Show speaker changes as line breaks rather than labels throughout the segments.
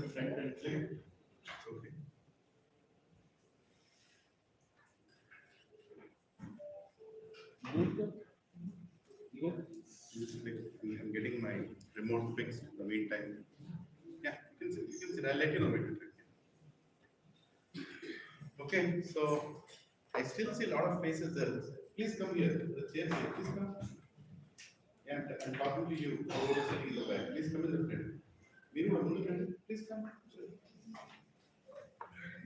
the front and click. It's okay. I'm getting my remote fixed in the meantime. Yeah, you can sit. I'll let you know when to. Okay, so I still see a lot of faces there. Please come here. The chair here. Please come. Yeah, I'm talking to you. Who is sitting in the back? Please come in the front. Please come.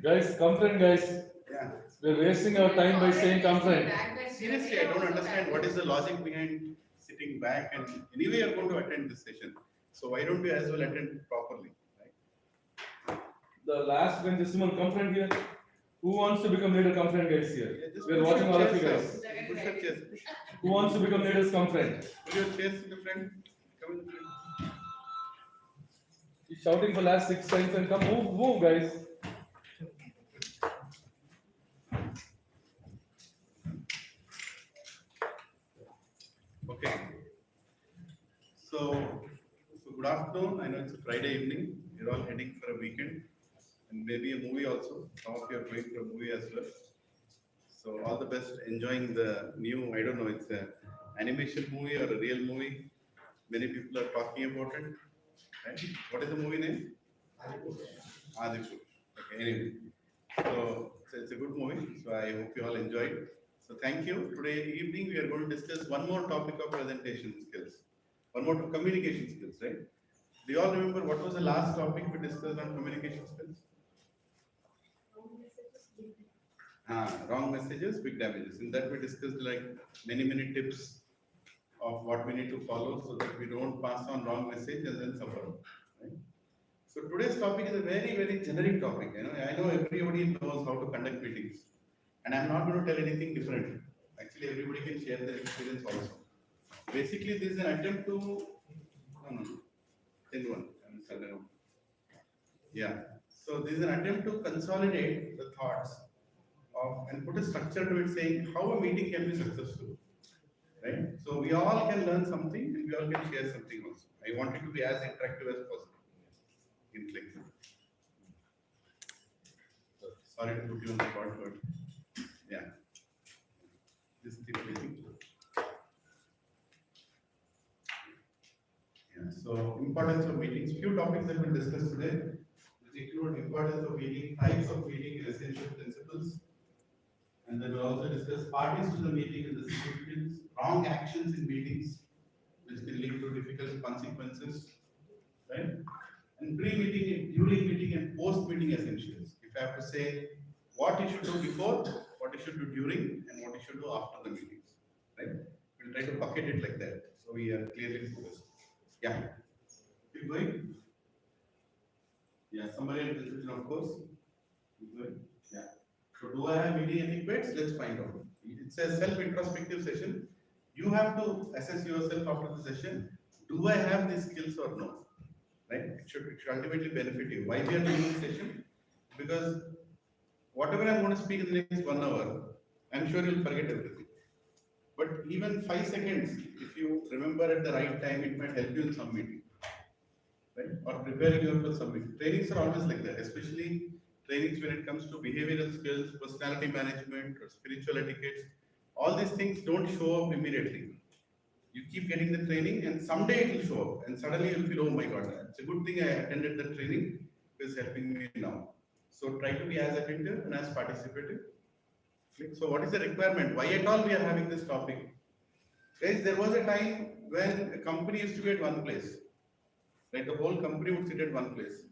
Guys, come friend, guys.
Yeah.
We're wasting our time by saying come friend.
Seriously, I don't understand what is the logic behind sitting back, and anyway you're going to attend this session. So why don't you as well attend properly, right?
The last bench, this one, come friend here. Who wants to become leader? Come friend, guys here.
Yeah,
We're watching all of you guys.
Push your chairs.
Who wants to become leaders? Come friend.
Put your chairs in the front. Come in the front.
He's shouting for last 6 times and come move guys.
Okay. So good afternoon. I know it's a Friday evening. You're all heading for a weekend and maybe a movie also. Some of you are going for a movie as well. So all the best enjoying the new, I don't know, it's an animation movie or a real movie. Many people are talking about it. Right? What is the movie name? Adipur. Okay, anyway. So it's a good movie. So I hope you all enjoyed. So thank you. Today evening we are going to discuss one more topic of presentation skills. One more communication skills, right? Do you all remember what was the last topic we discussed on communication skills? Wrong messages, big damages. In that we discussed like many tips of what we need to follow so that we don't pass on wrong message and then suffer. Right? So today's topic is a very generic topic. I know everybody knows how to conduct meetings, and I'm not going to tell anything different. Actually, everybody can share their experience also. Basically, this is an attempt to Yeah. So this is an attempt to consolidate the thoughts of and put a structure to it, saying how a meeting can be successful. Right? So we all can learn something and we all can share something also. I want it to be as interactive as possible. Sorry to put you on the spot, but yeah. Just keep waiting. Yeah. So importance of meetings. Few topics that we'll discuss today, which include importance of meeting, types of meeting, and essential principles. And then we'll also discuss parties to the meeting and the significance, wrong actions in meetings, which can lead to difficult consequences, right? And pre-meeting, during meeting, and post-meeting essentials. If I have to say what you should do before, what you should do during, and what you should do after the meetings, right? We'll try to bucket it like that, so we are clearly focused. Yeah. Keep going. Yeah, summary and conclusion, of course. Keep going. Yeah. So do I have meeting etiquettes? Let's find out. It's a self-introspective session. You have to assess yourself after the session. Do I have these skills or no? Right? It should ultimately benefit you. Why we are doing this session? Because whatever I'm going to speak in the next 1 hour, I'm sure you'll forget everything. But even 5 seconds, if you remember at the right time, it might help you in some meeting. Right? Or preparing you for some meeting. Trainings are always like that, especially trainings when it comes to behavioral skills, personality management, or spiritual etiquettes. All these things don't show up immediately. You keep getting the training and someday it will show up and suddenly you'll feel, oh my God, it's a good thing I attended the training, it's helping me now. So try to be as attentive and as participative. So what is the requirement? Why at all we are having this topic? Guys, there was a time when a company used to be at one place. Right? The whole company would sit at one place.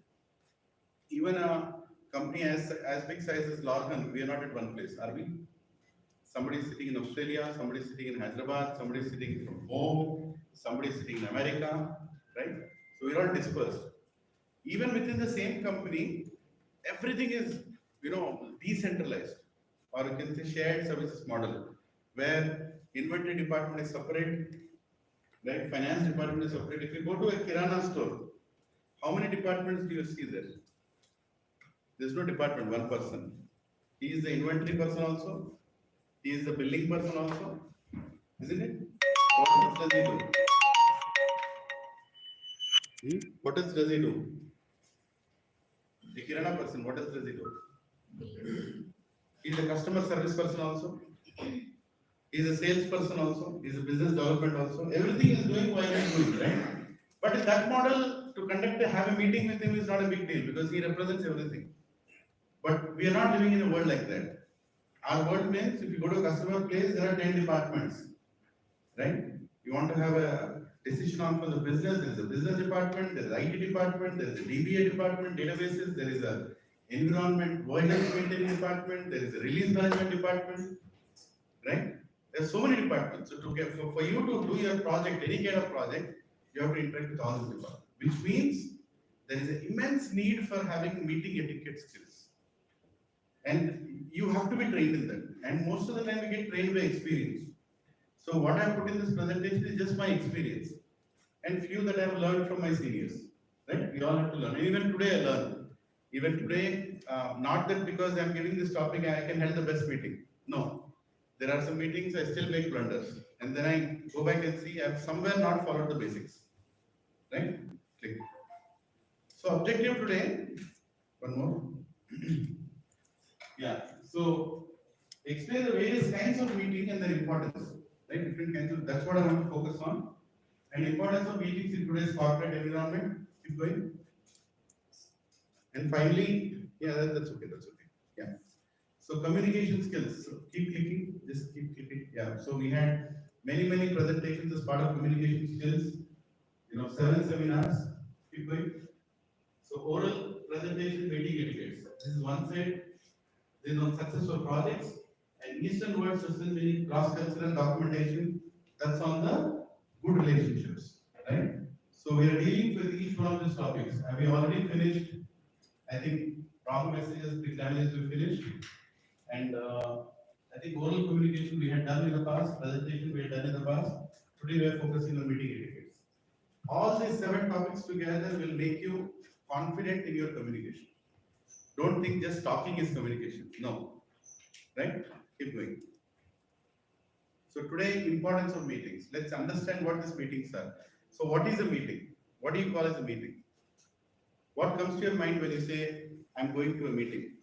Even a company as big size as Lorhan, we are not at one place, are we? Somebody is sitting in Australia, somebody is sitting in Hyderabad, somebody is sitting from home, somebody is sitting in America, right? So we're all dispersed. Even within the same company, everything is, decentralized, or you can say shared services model, where inventory department is separate, right? Finance department is separate. If you go to a Kirana store, how many departments do you see there? There's no department, one person. He is the inventory person also. He is the billing person also, isn't it? What else does he do? What else does he do? kirana person. What else does he do? He's a customer service person also. He's a sales person also. He's a business development also. Everything is doing while he's doing, right? But in that model, to have a meeting with him is not a big deal because he represents everything. But we are not living in a world like that. Our world means if you go to a customer place, there are 10 departments, right? You want to have a decision on for the business, there is a business department, there is IT department, there is a DBA department, databases, there is a environment, violence maintenance department, there is a release management department, right? There are so many departments. So to get, for you to do your project, any kind of project, you have to interact with all these departments, which means there is an immense need for having meeting etiquette skills. And you have to be trained in that. And most of the time we get trained by experience. So what I put in this presentation is just my experience and few that I have learned from my seniors. Right? We all have to learn. And even today I learn. Even today, not that because I am giving this topic I can have the best meeting. No. There are some meetings I still make blunders. And then I go back and see I have somewhere not followed the basics. Right? Click. So objective today, one more. Yeah. So explain the various kinds of meeting and their importance. Right? Different kinds of, that's what I want to focus on. And importance of meetings in today's corporate environment. Keep going. And finally, yeah, that's okay, that's okay. Yeah. So communication skills. So keep clicking, just keep clicking. Yeah. So we had many presentations as part of communication skills. 7 seminars. Keep going. So oral presentation, meeting etiquettes. This is one side. This is on successful projects. And Eastern world system meaning cross-cultural documentation. That's on the good relationships, right? So we are dealing with each one of these topics. Have we already finished? I think wrong messages, quick damages we finished. And I think oral communication we had done in the past, presentation we had done in the past. Today we are focusing on meeting etiquettes. All these 7 topics together will make you confident in your communication. Don't think just talking is communication. No. Right? Keep going. So today, importance of meetings. Let's understand what these meetings are. So what is a meeting? What do you call as a meeting? What comes to your mind when you say, I'm going to a meeting?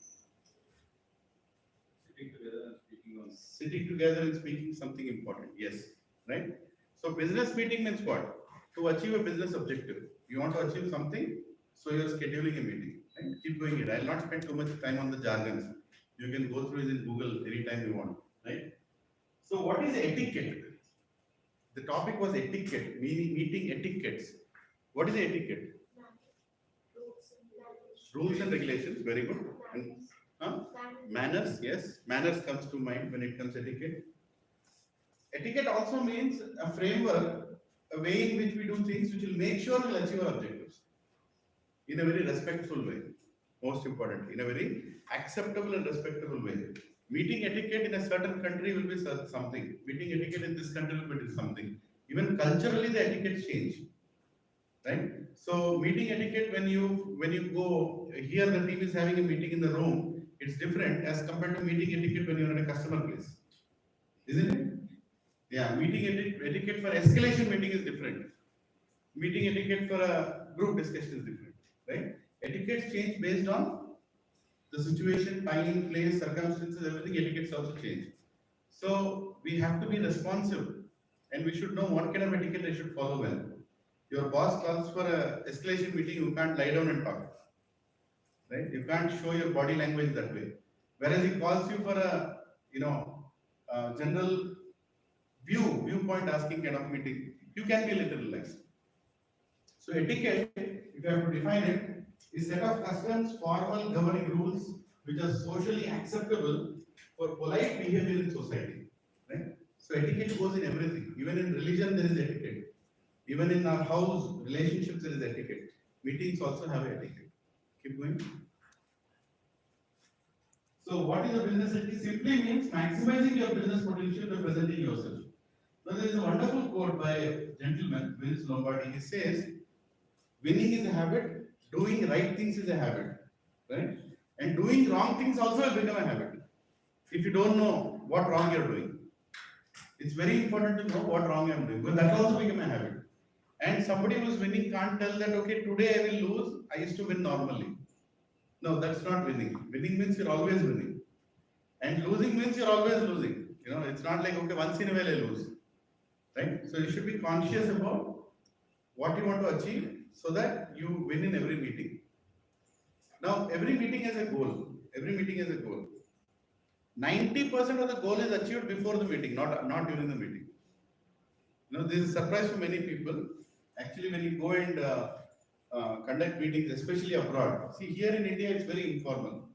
Sitting together and speaking something important. Yes. Right? So business meeting means what? To achieve a business objective. You want to achieve something, so you're scheduling a meeting. Right? Keep doing it. I'll not spend too much time on the jargons. You can go through it in Google anytime you want. Right? So what is etiquette? The topic was etiquette, meaning meeting etiquettes. What is etiquette? Rules and regulations, very good. And, manners, yes. Manners comes to mind when it comes to etiquette. Etiquette also means a framework, a way in which we do things which will make sure we'll achieve our objectives. In a very respectful way. Most important, in a very acceptable and respectable way. Meeting etiquette in a certain country will be something. Meeting etiquette in this country will be something. Even culturally, the etiquettes change, right? So meeting etiquette when you go here, the team is having a meeting in the room. It's different as compared to meeting etiquette when you're in a customer place, isn't it? Yeah, meeting etiquette for escalation meeting is different. Meeting etiquette for a group discussion is different, right? Etiquettes change based on the situation, time, place, circumstances, everything, etiquettes also change. So we have to be responsive and we should know what kind of etiquette I should follow when. Your boss calls for a escalation meeting, you can't lie down and talk. Right? You can't show your body language that way. Whereas he calls you for a general viewpoint asking kind of meeting, you can be a little relaxed. So etiquette, if you have to define it, is set of customs, formal governing rules which are socially acceptable for polite behavior in society. Right? So etiquette goes in everything. Even in religion there is etiquette. Even in our house, relationships there is etiquette. Meetings also have etiquette. Keep going. So what is a business ethic? Simply means maximizing your business potential by presenting yourself. Now there is a wonderful quote by a gentleman, Vince Lombardi. He says, winning is a habit, doing right things is a habit, right? And doing wrong things also will become a habit. If you don't know what wrong you're doing, it's very important to know what wrong I'm doing, but that will also become a habit. And somebody who's winning can't tell that, okay, today I will lose, I used to win normally. No, that's not winning. Winning means you're always winning. And losing means you're always losing. You know, it's not like, okay, once in a while I lose. Right? So you should be conscious about what you want to achieve so that you win in every meeting. Now, every meeting has a goal. Every meeting has a goal. 90% of the goal is achieved before the meeting, not during the meeting. You know, this is a surprise for many people. Actually, when you go and conduct meetings, especially abroad, see here in India, it's very informal.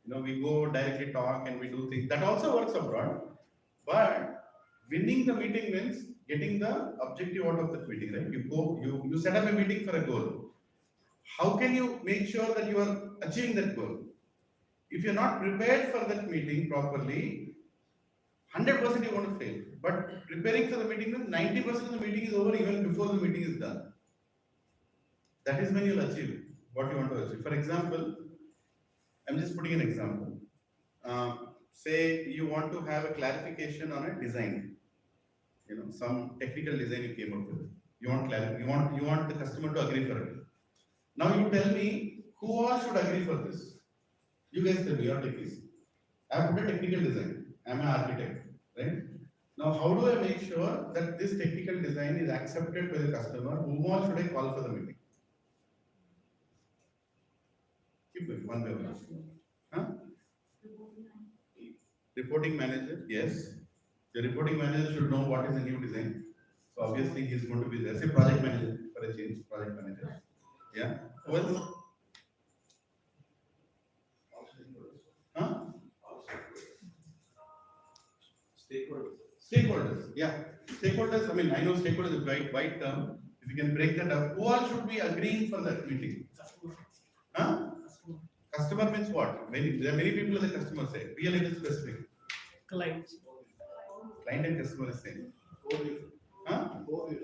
You know, we go directly talk and we do things. That also works abroad. But winning the meeting means getting the objective out of the meeting, right? You set up a meeting for a goal. How can you make sure that you are achieving that goal? If you're not prepared for that meeting properly, 100% you're going to fail. But preparing for the meeting means 90% of the meeting is over even before the meeting is done. That is when you'll achieve what you want to achieve. For example, I'm just putting an example. Say you want to have a clarification on a design. You know, some technical design you came up with. You want clarity. You want the customer to agree for it. Now you tell me who all should agree for this. You guys tell me, your techies. I have put a technical design. I'm an architect, right? Now, how do I make sure that this technical design is accepted by the customer? Whom all should I call for the meeting? Keep going, one by one. Huh? Reporting manager, yes. The reporting manager should know what is the new design. So obviously he is going to be there. Say project manager for a change, project manager. Yeah. Who else? Huh? Stakeholders. Yeah. Stakeholders, I mean, I know stakeholders is a wide term. If you can break that up, who all should be agreeing for that meeting? Huh? Customer means what? There are many people in the customer side. Be a little specific.
Clients.
Client and customer is same. Huh? Core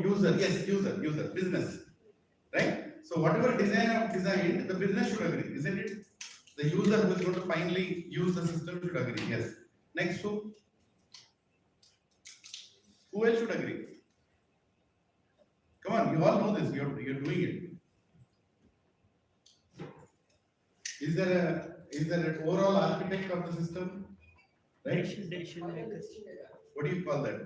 user. Yes, user, business. Right? So whatever design I have designed, the business should agree, isn't it? The user who is going to finally use the system should agree. Yes. Next, who else should agree? Come on, you all know this. You're doing it. Is there an overall architect of the system? Right?
Decision makers.
What do you call that?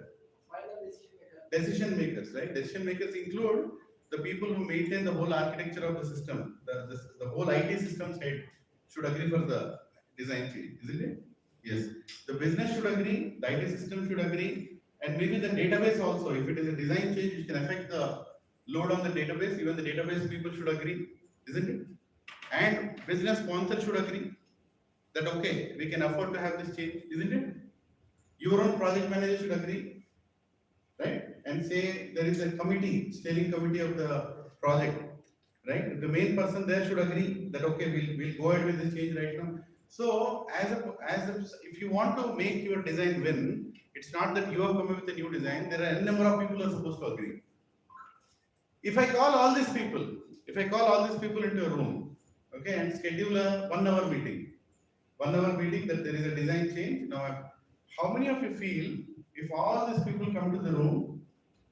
Decision makers, right? Decision makers include the people who maintain the whole architecture of the system. The whole IT system's head should agree for the design change, isn't it? Yes. The business should agree, the IT system should agree, and maybe the database also. If it is a design change which can affect the load on the database, even the database people should agree, isn't it? And business sponsor should agree that okay, we can afford to have this change, isn't it? Your own project manager should agree, right? And say there is a committee, steering committee of the project, right? The main person there should agree that okay, we'll go ahead with this change right now. So if you want to make your design win, it's not that you have come up with a new design. There are a number of people who are supposed to agree. If I call all these people into a room, okay, and schedule a 1 hour meeting, that there is a design change. Now, how many of you feel if all these people come to the room,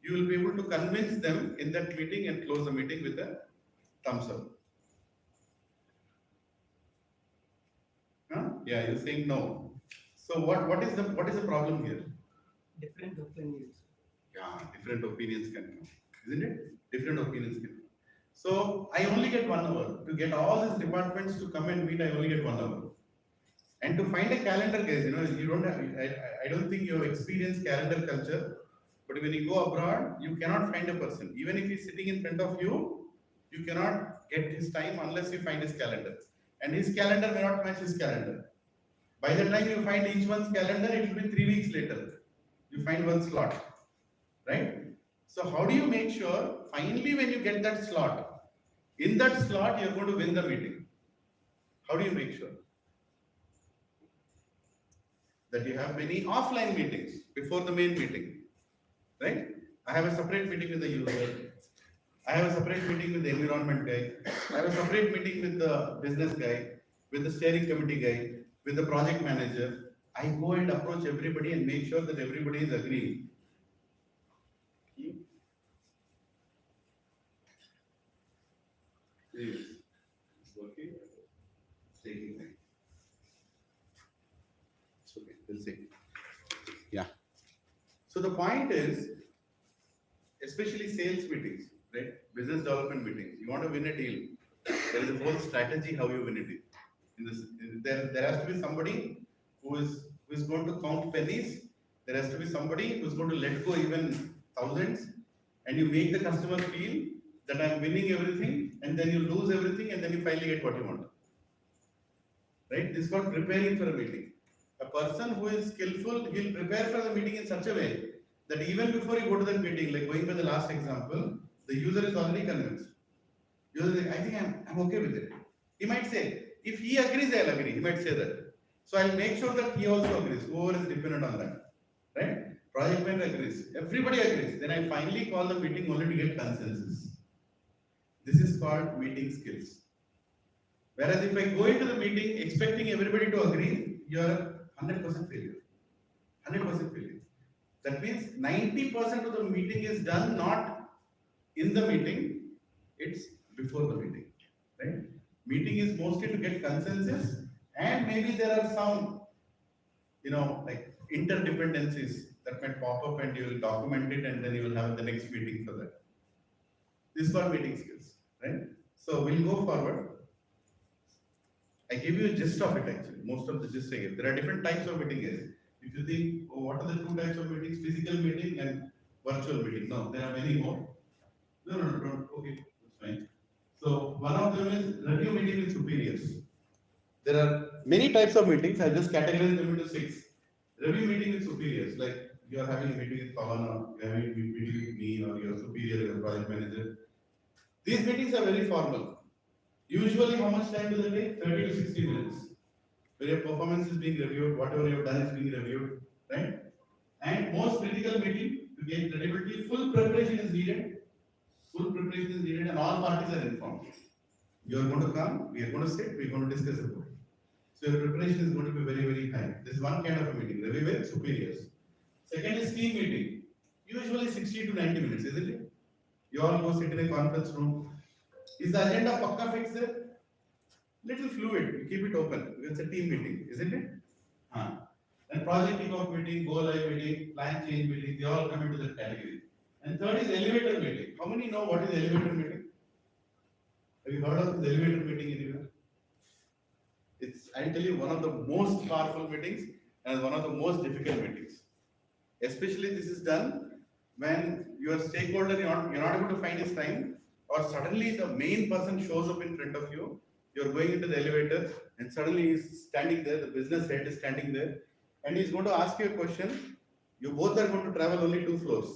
you will be able to convince them in that meeting and close the meeting with a thumbs up? Huh? Yeah, you're saying no. So what is the problem here?
Different opinions.
Yeah, different opinions can come, isn't it? Different opinions can come. So I only get 1 hour. To get all these departments to come and meet, I only get 1 hour. And to find a calendar, guys, you don't have, I don't think you have experienced calendar culture, but when you go abroad, you cannot find a person. Even if he's sitting in front of you, you cannot get his time unless you find his calendar. And his calendar may not match his calendar. By the time you find each one's calendar, it will be 3 weeks later. You find one slot, right? So how do you make sure, finally when you get that slot, in that slot you're going to win the meeting? How do you make sure? That you have many offline meetings before the main meeting, right? I have a separate meeting with the user. I have a separate meeting with the environment guy. I have a separate meeting with the business guy, with the steering committee guy, with the project manager. I go and approach everybody and make sure that everybody is agreeing. Yes. It's working. It's taking time. It's okay. We'll see. Yeah. So the point is, especially sales meetings, right? Business development meetings. You want to win a deal. There is a whole strategy how you win a deal. There has to be somebody who is going to count pennies. There has to be somebody who is going to let go even thousands, and you make the customer feel that I'm winning everything, and then you lose everything, and then you finally get what you want. Right? This is called preparing for a meeting. A person who is skillful, he'll prepare for the meeting in such a way that even before you go to that meeting, like going by the last example, the user is already convinced. User is like, I think I'm okay with it. He might say, if he agrees, I'll agree. He might say that. So I'll make sure that he also agrees, whoever is dependent on that. Right? Project manager agrees. Everybody agrees. Then I finally call the meeting only to get consensus. This is called meeting skills. Whereas if I go into the meeting expecting everybody to agree, you're 100% failure. 100% failure. That means 90% of the meeting is done not in the meeting, it's before the meeting. Right? Meeting is mostly to get consensus, and maybe there are some, like interdependencies that might pop up, and you will document it, and then you will have the next meeting for that. This is called meeting skills, right? So we'll go forward. I gave you a gist of it actually, most of the gist I gave. There are different types of meetings. If you think, oh, what are the two types of meetings? Physical meeting and virtual meeting. No, there are many more. No, don't. Okay, that's fine. So one of them is review meeting with superiors. There are many types of meetings. I just categorized them into 6. Review meeting with superiors, like you are having a meeting with Pawan, or you are having a meeting with me, or your superior, your project manager. These meetings are very formal. Usually, how much time do they take? 30 to 60 minutes. Where your performance is being reviewed, whatever you have done is being reviewed, right? And most critical meeting to gain credibility, full preparation is needed. Full preparation is needed, and all parties are informed. You are going to come, we are going to sit, we are going to discuss about it. So your preparation is going to be very, very high. This is one kind of a meeting, review with superiors. Second is team meeting. Usually 60 to 90 minutes, isn't it? You all go sit in a conference room. Is the agenda pakka fixed there? Little fluid, you keep it open. It's a team meeting, isn't it? Then project kickoff meeting, go live meeting, plan change meeting, they all come into that category. And third is elevator meeting. How many know what is elevator meeting? Have you heard of this elevator meeting anywhere? I'll tell you, one of the most powerful meetings and one of the most difficult meetings. Especially this is done when your stakeholder, you're not able to find his time, or suddenly the main person shows up in front of you. You're going into the elevator, and suddenly he's standing there, the business head is standing there, and he's going to ask you a question. You both are going to travel only 2 floors.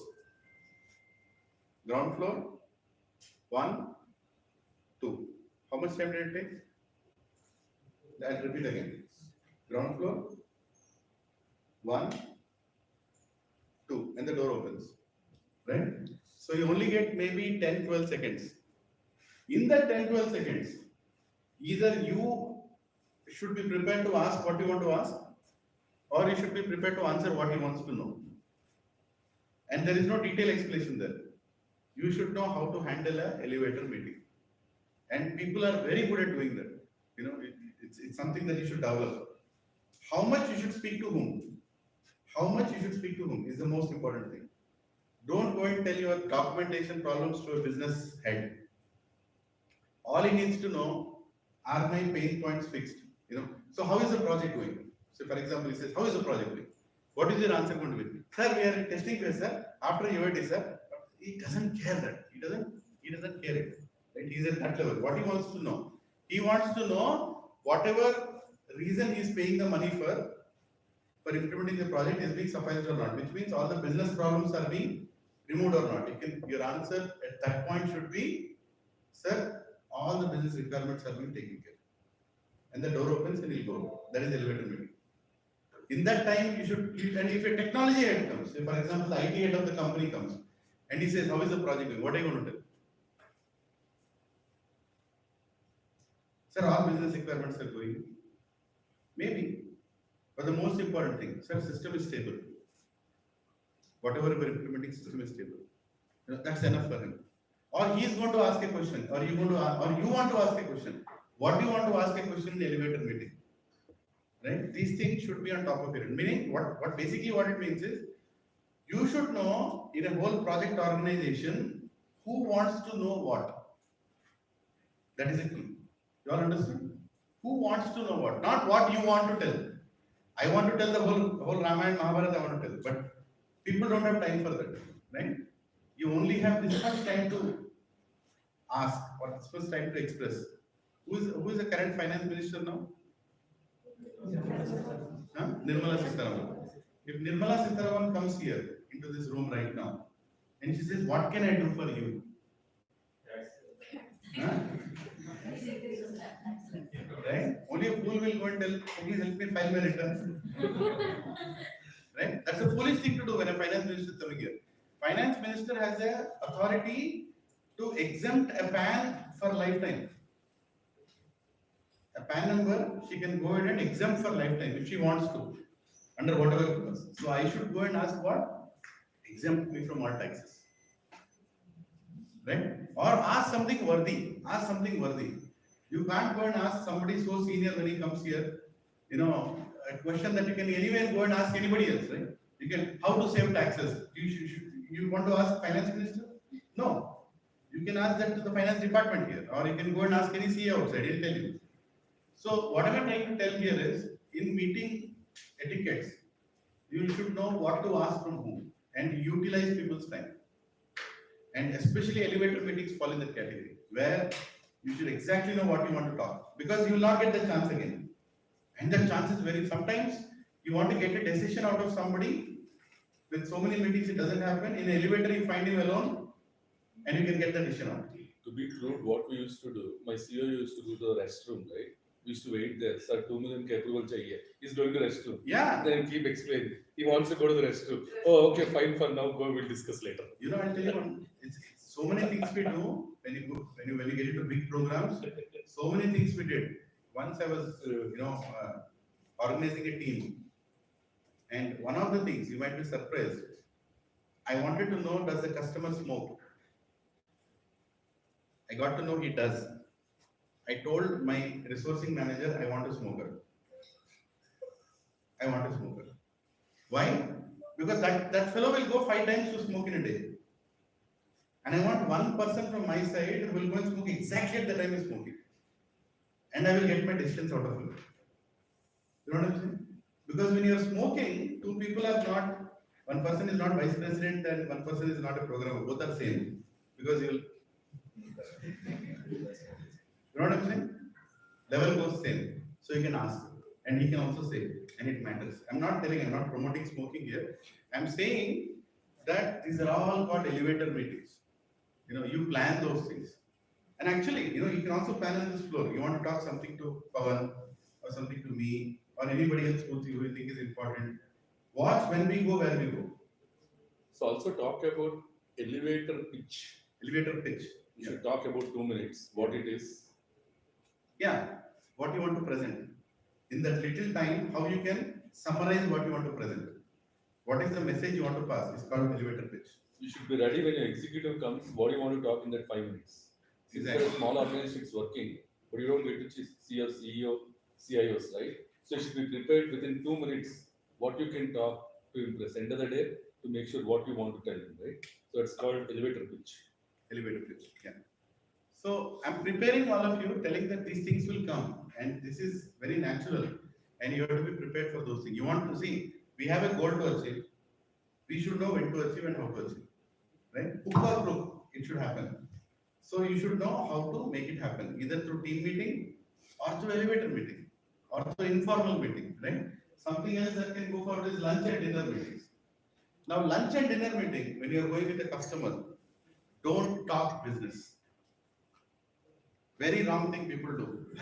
Ground floor, 1, 2. How much time did it take? I'll repeat again. Ground floor, 1, 2, and the door opens. Right? So you only get maybe 10-12 seconds. In that 10-12 seconds, either you should be prepared to ask what you want to ask, or you should be prepared to answer what he wants to know. And there is no detailed explanation there. You should know how to handle an elevator meeting. And people are very good at doing that. It's something that you should develop. How much you should speak to whom? How much you should speak to whom is the most important thing. Don't go and tell your documentation problems to a business head. All he needs to know, are my pain points fixed? So how is the project going? So for example, he says, how is the project going? What is your answer going to be? Sir, we are in testing phase, sir. After UAT, sir. He doesn't care that. He doesn't care it. Right? He's at that level. What he wants to know? He wants to know whatever reason he is paying the money for implementing the project is being sufficed or not, which means all the business problems are being removed or not. Your answer at that point should be, sir, all the business requirements are being taken care of. And the door opens and he'll go. That is elevator meeting. In that time, and if a technology head comes, say for example, the IT head of the company comes, and he says, how is the project going? What are you going to tell? Sir, all business requirements are going. Maybe. But the most important thing, sir, system is stable. Whatever we're implementing, system is stable. That's enough for him. or he is going to ask a question, or you want to ask a question. What do you want to ask a question in the elevator meeting? Right? These things should be on top of it. Meaning, what basically what it means is, you should know in a whole project organization who wants to know what. That is a key. You all understand? Who wants to know what? Not what you want to tell. I want to tell the whole Ramayana Mahabharata I want to tell, but people don't have time for that, right? You only have this much time to ask or this much time to express. Who is the current finance minister now? Huh? Nirmala Sitharaman. If Nirmala Sitharaman comes here into this room right now and she says, "What can I do for you?" Huh? Right? Only a fool will go and tell, "Please help me file my returns." Right? That's a foolish thing to do when a finance minister is coming here. Finance minister has the authority to exempt a PAN for lifetime. A PAN number, she can go ahead and exempt for lifetime if she wants to, under whatever purpose. So I should go and ask what? Exempt me from all taxes. Right? Or ask something worthy. Ask something worthy. You can't go and ask somebody so senior when he comes here, a question that you can anywhere go and ask anybody else, right? You can, how to save taxes? You want to ask finance minister? No. You can ask that to the finance department here, or you can go and ask any CA outside, he'll tell you. So what I'm trying to tell here is, in meeting etiquettes, you should know what to ask from whom and utilize people's time. And especially elevator meetings fall in that category, where you should exactly know what you want to talk, because you will not get the chance again. And the chance is sometimes you want to get a decision out of somebody. With so many meetings, it doesn't happen. In an elevator, you find him alone and you can get the decision out.
To be crude, what we used to do, my CEO used to go to the restroom, right? We used to wait there. Sir, 2 million ke approval chahiye. He's going to the restroom.
Yeah.
Then keep explaining. He wants to go to the restroom. Oh, okay, fine for now. Go. We'll discuss later.
I'll tell you, it's so many things we do when you get into big programs. So many things we did. Once I was, organizing a team, and one of the things you might be surprised. I wanted to know, does the customer smoke? I got to know he does. I told my resourcing manager, I want a smoker. I want a smoker. Why? Because that fellow will go 5 times to smoke in a day. And I want one person from my side who will go and smoke exactly at the time he's smoking. And I will get my distance out of it. You know what I'm saying? Because when you're smoking, 2 people are not, one person is not vice president and one person is not a programmer. Both are same. Because you'll. You know what I'm saying? Level goes same. So you can ask. And he can also say. And it matters. I'm not promoting smoking here. I'm saying that these are all called elevator meetings. You plan those things. And actually, you can also plan on this floor. You want to talk something to Pawan or something to me or anybody else who you think is important. Watch when we go, where we go.
So also talk about elevator pitch.
Elevator pitch.
You should talk about 2 minutes, what it is.
Yeah, what you want to present. In that little time, how you can summarize what you want to present. What is the message you want to pass? It's called elevator pitch.
You should be ready when your executive comes, what do you want to talk in that 5 minutes.
Exactly.
It's a small organization, it's working, but you don't get to see your CEO, CIOs, right? So you should be prepared within 2 minutes what you can talk to impress end of the day to make sure what you want to tell them, right? So it's called elevator pitch.
Elevator pitch, yeah. So I'm preparing all of you, telling that these things will come, and this is very natural, and you have to be prepared for those things. You want to see, we have a goal to achieve. We should know when to achieve and how to achieve, right? Hook or crook, it should happen. So you should know how to make it happen, either through team meeting or through elevator meeting or through informal meeting, right? Something else that can go forward is lunch and dinner meetings. Now, lunch and dinner meeting, when you are going with a customer, don't talk business. Very wrong thing people do. I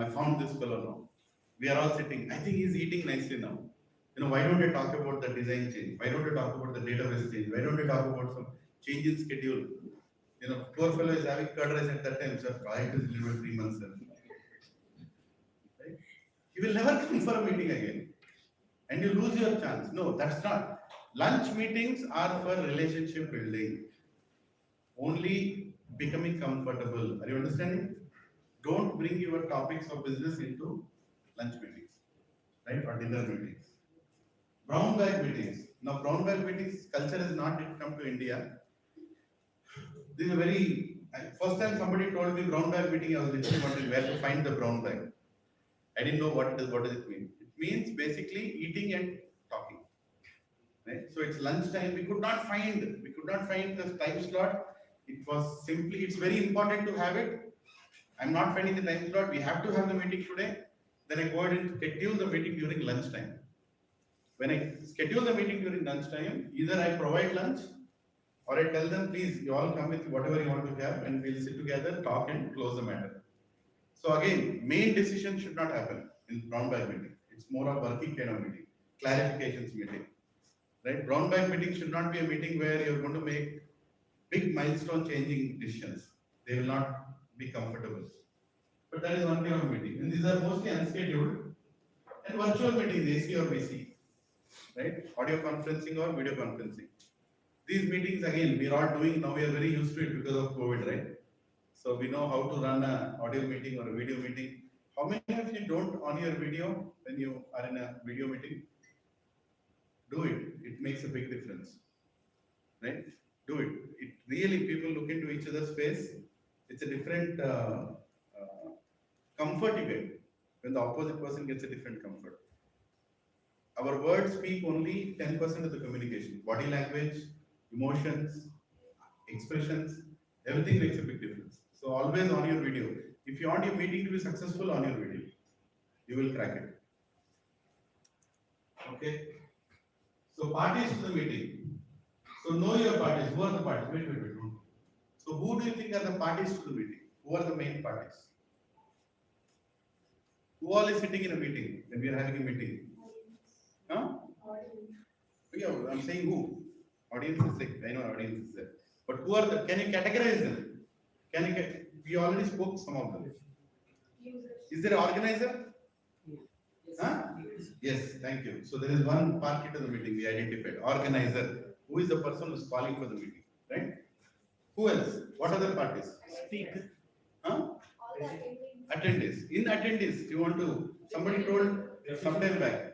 found this fellow now. We are all sitting. I think he's eating nicely now. Why don't I talk about the design change? Why don't I talk about the database change? Why don't I talk about some change in schedule? Poor fellow is having curd rice at that time, sir. Project is delivered 3 months, sir. Right? He will never come for a meeting again. And you lose your chance. No, that's not. Lunch meetings are for relationship building. only becoming comfortable. Are you understanding? Don't bring your topics of business into lunch meetings, right, or dinner meetings. Brown bag meetings. Now, brown bag meetings culture has not yet come to India. This is a very first time somebody told me brown bag meeting. I was literally wondering where to find the brown bag. I didn't know what does it mean. It means basically eating and talking. Right? So it's lunchtime. We could not find the time slot. It was simply, it's very important to have it. I'm not finding the time slot. We have to have the meeting today. Then I go ahead and schedule the meeting during lunchtime. When I schedule the meeting during lunchtime, either I provide lunch or I tell them, please, you all come with whatever you want to have and we'll sit together, talk and close the matter. So again, main decision should not happen in brown bag meeting. It's more of working kind of meeting, clarifications meeting. Right? Brown bag meeting should not be a meeting where you're going to make big milestone changing decisions. They will not be comfortable. But that is one kind of meeting. And these are mostly unscheduled and virtual meetings, AC or VC. Right? Audio conferencing or video conferencing. These meetings again, we are all doing now, we are very used to it because of COVID, right? So we know how to run an audio meeting or a video meeting. How many of you don't on your video when you are in a video meeting? Do it. It makes a big difference. Right? Do it. It really, people look into each other's face. It's a different comfort you get when the opposite person gets a different comfort. Our words speak only 10% of the communication. Body language, emotions, expressions, everything makes a big difference. So always on your video. If you want your meeting to be successful, on your video, you will crack it. Okay. So parties to the meeting. So know your parties. Who are the parties? Wait. So who do you think are the parties to the meeting? Who are the main parties? Who all is sitting in a meeting when we are having a meeting? Huh? Yeah, I'm saying who? Audience is like, I know audience is there. But who are the, can you categorize them? We already spoke some of them. Is there an organizer? Huh? Yes, thank you. So there is one party to the meeting we identified. Organizer. Who is the person who is calling for the meeting? Right? Who else? What other parties?
Speaker.
Huh? Attendees. In attendees, you want to, somebody told sometime back.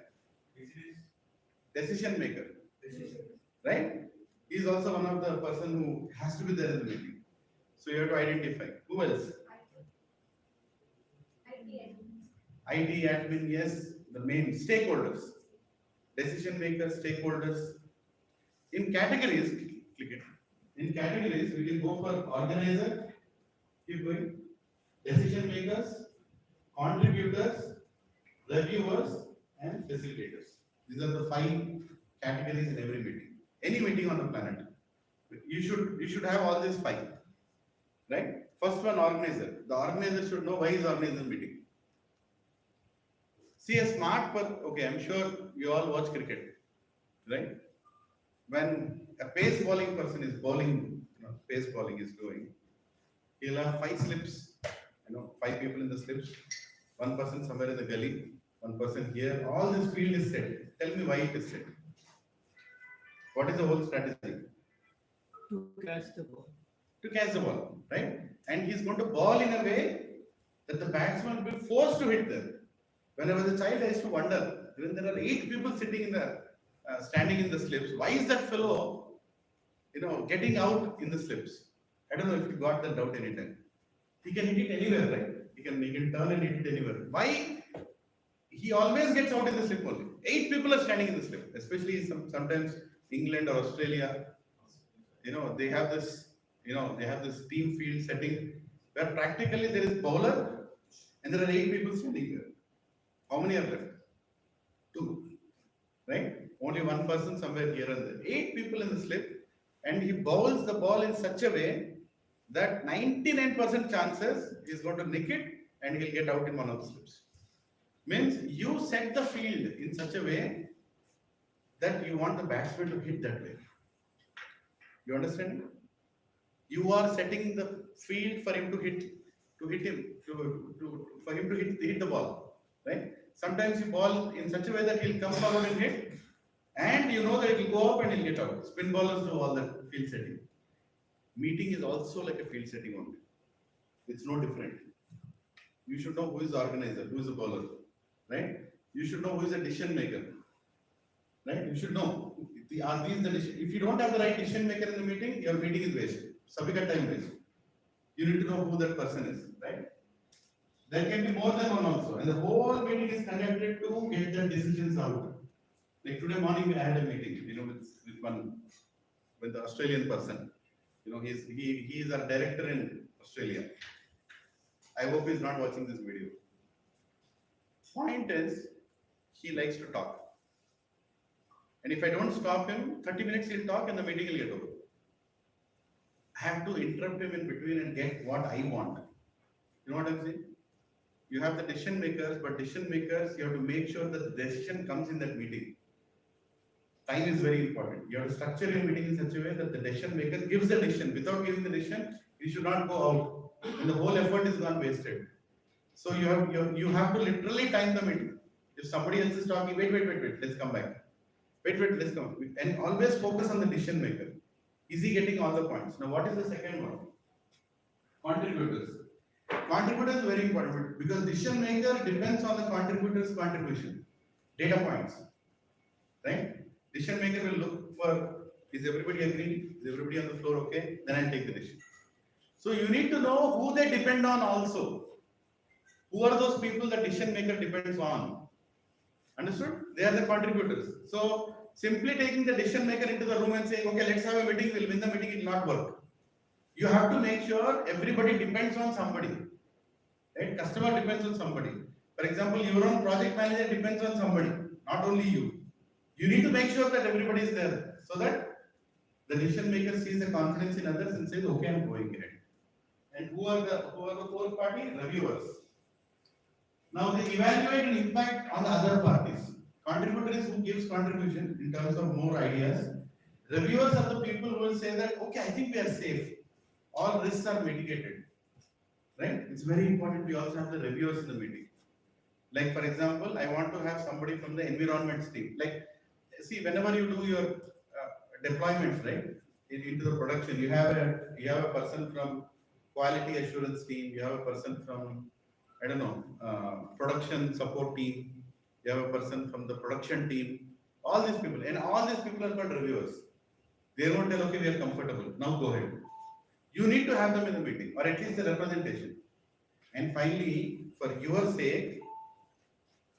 Decision maker. Right? He is also one of the person who has to be there in the meeting. So you have to identify. Who else? IT admin, yes, the main stakeholders. Decision makers, stakeholders. In categories, click it. In categories, we can go for organizer, keep going, decision makers, contributors, reviewers, and facilitators. These are the 5 categories in every meeting. Any meeting on the planet. You should have all these 5. Right? First one, organizer. The organizer should know why is organizer meeting. See a smart person, okay, I'm sure you all watch cricket, right? When a pace bowling person is bowling, pace bowling is doing, he'll have 5 slips, 5 people in the slips, 1 person somewhere in the gully, 1 person here, all this field is set. Tell me why it is set. What is the whole strategy?
To catch the ball.
To catch the ball, right? And he's going to ball in a way that the batsman will be forced to hit them. When I was a child, I used to wonder, when there are 8 people sitting in the, standing in the slips, why is that fellow, getting out in the slips? I don't know if you got that doubt anytime. He can hit it anywhere, right? He can turn and hit it anywhere. Why? He always gets out in the slip only. 8 people are standing in the slip, especially sometimes England or Australia. They have this, team field setting where practically there is bowler and there are 8 people standing there. How many are left? 2. Right? Only 1 person somewhere here and there. 8 people in the slip, and he bowls the ball in such a way that 99% chances he's going to nick it and he'll get out in one of the slips. Means you set the field in such a way that you want the batsman to hit that way. You understand? You are setting the field for him to hit the ball, right? Sometimes you ball in such a way that he'll come forward and hit, and you know that it will go up and he'll get out. Spin bowlers do all that field setting. meeting is also like a field setting only. It's no different. You should know who is the organizer, who is the bowler, right? You should know who is the decision maker, right? You should know, are these the decision? If you don't have the right decision maker in the meeting, your meeting is wasted. Sabhi time waste. You need to know who that person is, right? There can be more than one also, and the whole meeting is conducted to get the decisions out. Like today morning, I had a meeting, with the Australian person. He is our director in Australia. I hope he's not watching this video. Point is, he likes to talk. And if I don't stop him, 30 minutes he'll talk and the meeting will get over. I have to interrupt him in between and get what I want. You know what I'm saying? You have the decision makers, but decision makers, you have to make sure that the decision comes in that meeting. Time is very important. You have to structure your meeting in such a way that the decision maker gives the decision. Without giving the decision, you should not go out. And the whole effort is gone wasted. So you have to literally time the meeting. If somebody else is talking, wait, let's come back. Wait, let's come. And always focus on the decision maker. Is he getting all the points? Now, what is the second one? Contributors. Contributors is very important because decision maker depends on the contributor's contribution. Data points. Right? Decision maker will look for, is everybody agreeing? Is everybody on the floor okay? Then I'll take the decision. So you need to know who they depend on also. Who are those people that decision maker depends on? Understood? They are the contributors. So simply taking the decision maker into the room and saying, okay, let's have a meeting, we'll win the meeting, it will not work. You have to make sure everybody depends on somebody. Right? Customer depends on somebody. For example, your own project manager depends on somebody, not only you. You need to make sure that everybody is there so that the decision maker sees the confidence in others and says, okay, I'm going ahead. And who are the fourth party? Reviewers. Now they evaluate an impact on the other parties. Contributor is who gives contribution in terms of more ideas. Reviewers are the people who will say that, okay, I think we are safe. All risks are mitigated. Right? It's very important we also have the reviewers in the meeting. Like for example, I want to have somebody from the environments team. Like, see, whenever you do your deployments, right, into the production, you have a person from quality assurance team, you have a person from, I don't know, production support team, you have a person from the production team, all these people, and all these people are called reviewers. They won't tell, okay, we are comfortable, now go ahead. You need to have them in the meeting, or at least a representation. And finally, for your sake,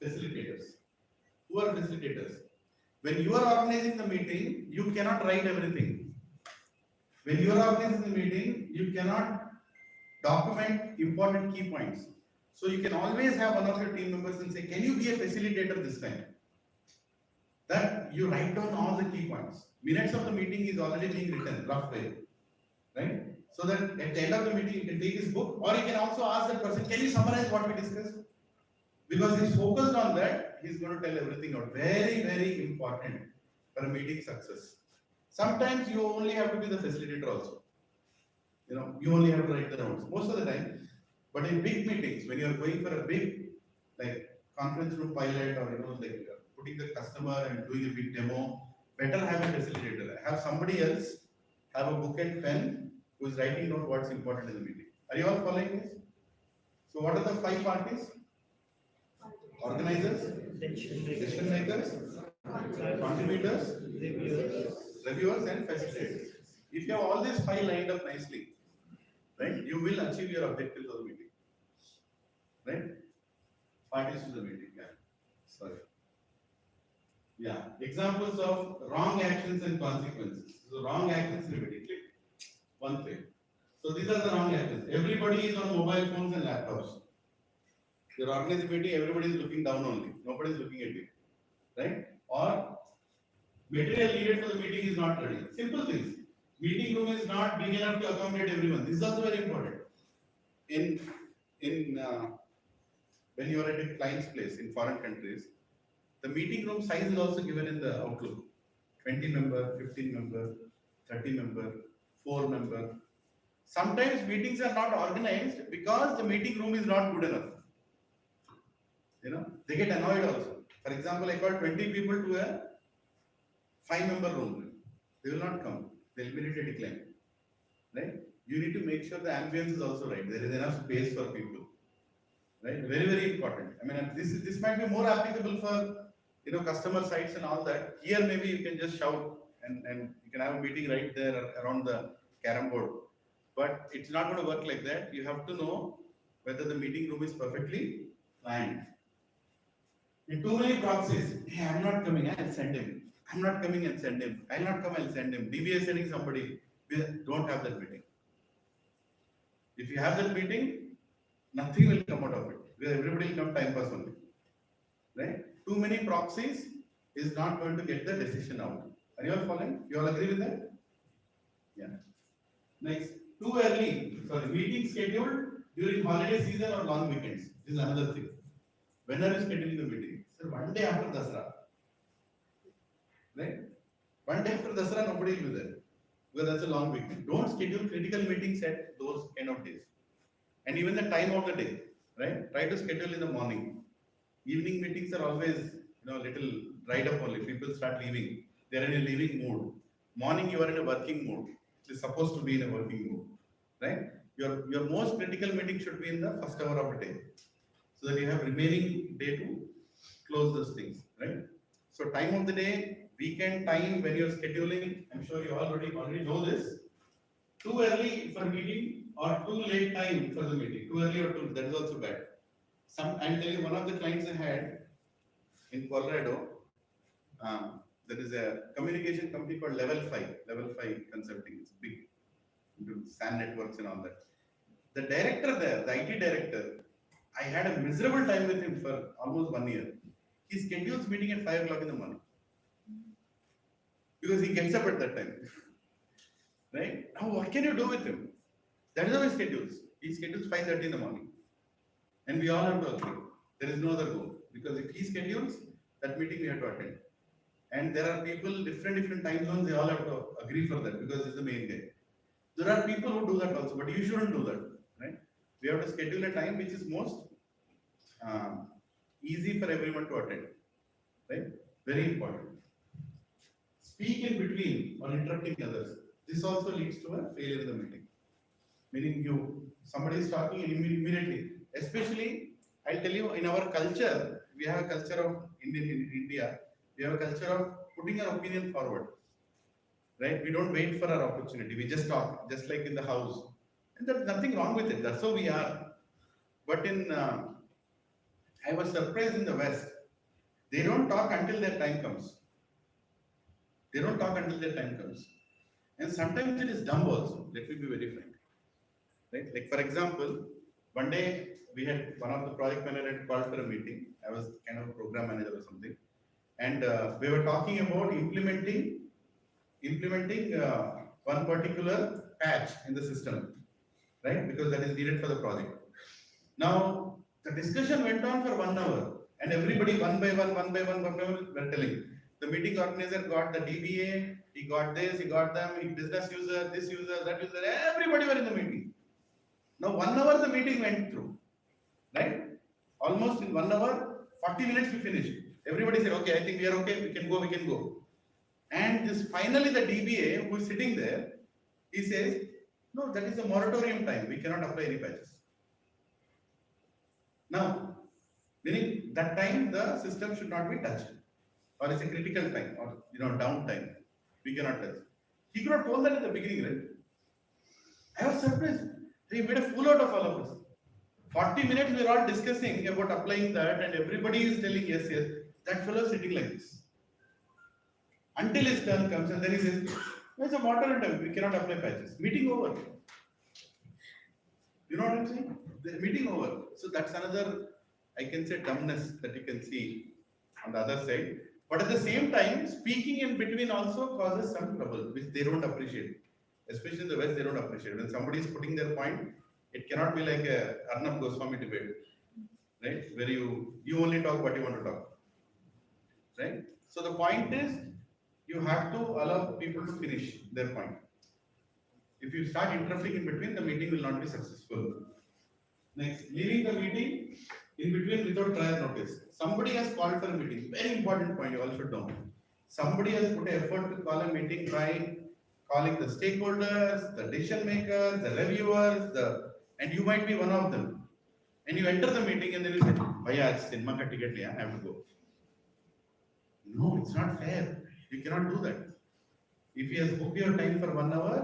facilitators. Who are facilitators? When you are organizing the meeting, you cannot write everything. When you are organizing the meeting, you cannot document important key points. So you can always have one of your team members and say, can you be a facilitator this time? That you write down all the key points. Minutes of the meeting is already being written, rough way. Right? So that at the end of the meeting, you can take his book, or you can also ask that person, can you summarize what we discussed? Because he's focused on that, he's going to tell everything out. Very, very important for a meeting success. Sometimes you only have to be the facilitator also. You only have to write the notes most of the time. But in big meetings, when you are going for a big, like conference room pilot, or like putting the customer and doing a big demo, better have a facilitator. Have somebody else have a book and pen who is writing down what's important in the meeting. Are you all following this? So what are the 5 parties? Organizers, decision makers, contributors, reviewers, and facilitators. If you have all these 5 lined up nicely, right, you will achieve your objectives of the meeting. Right? Parties to the meeting. Yeah. Sorry. Yeah. Examples of wrong actions and consequences. So wrong actions in the meeting. Click. One thing. So these are the wrong actions. Everybody is on mobile phones and laptops. You're organizing meeting, everybody is looking down only. Nobody is looking at you. Right? Or material needed for the meeting is not ready. Simple things. Meeting room is not big enough to accommodate everyone. This is also very important. When you are at a client's place in foreign countries, the meeting room size is also given in the Outlook. 20 member, 15 member, 30 member, 4 member. Sometimes meetings are not organized because the meeting room is not good enough. They get annoyed also. For example, I call 20 people to a 5-member room. They will not come. They will immediately decline. right? You need to make sure the ambience is also right. There is enough space for people, right? Very, very important. I mean, this might be more applicable for, customer sites and all that. Here, maybe you can just shout and you can have a meeting right there around the carom board. But it's not going to work like that. You have to know whether the meeting room is perfectly planned. In too many proxies, hey, I'm not coming, I'll send him. I'm not coming and send him. I'll not come, I'll send him. DBA sending somebody. We don't have that meeting. If you have that meeting, nothing will come out of it. Because everybody will come time pass only. Right? Too many proxies is not going to get the decision out. Are you all following? You all agree with that? Yeah. Next, too early. Sorry, meeting scheduled during holiday season or long weekends. This is another thing. When are you scheduling the meeting? Sir, one day after Dasara. Right? One day after Dasara, nobody will be there. Because that's a long weekend. Don't schedule critical meetings at those kind of days. And even the time of the day, right? Try to schedule in the morning. Evening meetings are always, little dried up only. People start leaving. They are in a leaving mood. Morning, you are in a working mood. It's supposed to be in a working mood, right? Your most critical meeting should be in the first hour of the day, so that you have remaining day to close those things, right? So time of the day, weekend time when you're scheduling, I'm sure you already know this. Too early for meeting or too late time for the meeting. Too early or that is also bad. I'll tell you, one of the clients I had in Colorado, there is a communication company called Level 5 Consulting. It's big, into SAN networks and all that. The director there, the IT director, I had a miserable time with him for almost 1 year. He schedules meeting at 5 o'clock in the morning. Because he gets up at that time. Right? Now what can you do with him? That is how he schedules. He schedules 5:30 in the morning. And we all have to agree. There is no other goal. Because if he schedules, that meeting we have to attend. And there are people, different time zones, they all have to agree for that because it's the main day. There are people who do that also, but you shouldn't do that, right? We have to schedule a time which is most easy for everyone to attend, right? Very important. Speak in between or interrupting others. This also leads to a failure in the meeting. Meaning somebody is talking and immediately, especially, I'll tell you, in our culture, we have a culture of in India, we have a culture of putting our opinion forward, right? We don't wait for our opportunity. We just talk, just like in the house. And there's nothing wrong with it. That's how we are. But I was surprised in the West. They don't talk until their time comes. They don't talk until their time comes. And sometimes it is dumb also. Let me be very frank. Right? Like for example, one day we had one of the project managers had called for a meeting. I was kind of a program manager or something. And we were talking about implementing one particular patch in the system, right? Because that is needed for the project. Now, the discussion went on for 1 hour and everybody one by one were telling. The meeting organizer got the DBA, he got this, he got them, business user, this user, that user, everybody were in the meeting. Now 1 hour the meeting went through, right? Almost in 1 hour, 40 minutes we finished. Everybody said, okay, I think we are okay, we can go. And this finally the DBA who is sitting there, he says, no, that is a moratorium time, we cannot apply any patches. Now, meaning that time the system should not be touched, or it's a critical time, or downtime, we cannot touch. He could have told that at the beginning, right? I was surprised. He made a fool out of all of us. 40 minutes we are all discussing about applying that, and everybody is telling yes. That fellow is sitting like this. Until his turn comes, and then he says, no, it's a moratorium time, we cannot apply patches. Meeting over. You know what I'm saying? The meeting over. So that's another, I can say, dumbness that you can see on the other side. But at the same time, speaking in between also causes some trouble, which they don't appreciate. Especially in the West, they don't appreciate. When somebody is putting their point, it cannot be like a Arnab Goswami debate, right? Where you only talk what you want to talk, right? So the point is, you have to allow people to finish their point. If you start interrupting in between, the meeting will not be successful. Next, leaving the meeting in between without prior notice. Somebody has called for a meeting. Very important point, you all should know. Somebody has put effort to call a meeting by calling the stakeholders, the decision makers, the reviewers, and you might be one of them. And you enter the meeting and then you say, "Bhaiya, aaj cinema ka ticket liya, I have to go." No, it's not fair. You cannot do that. If he has booked your time for 1 hour,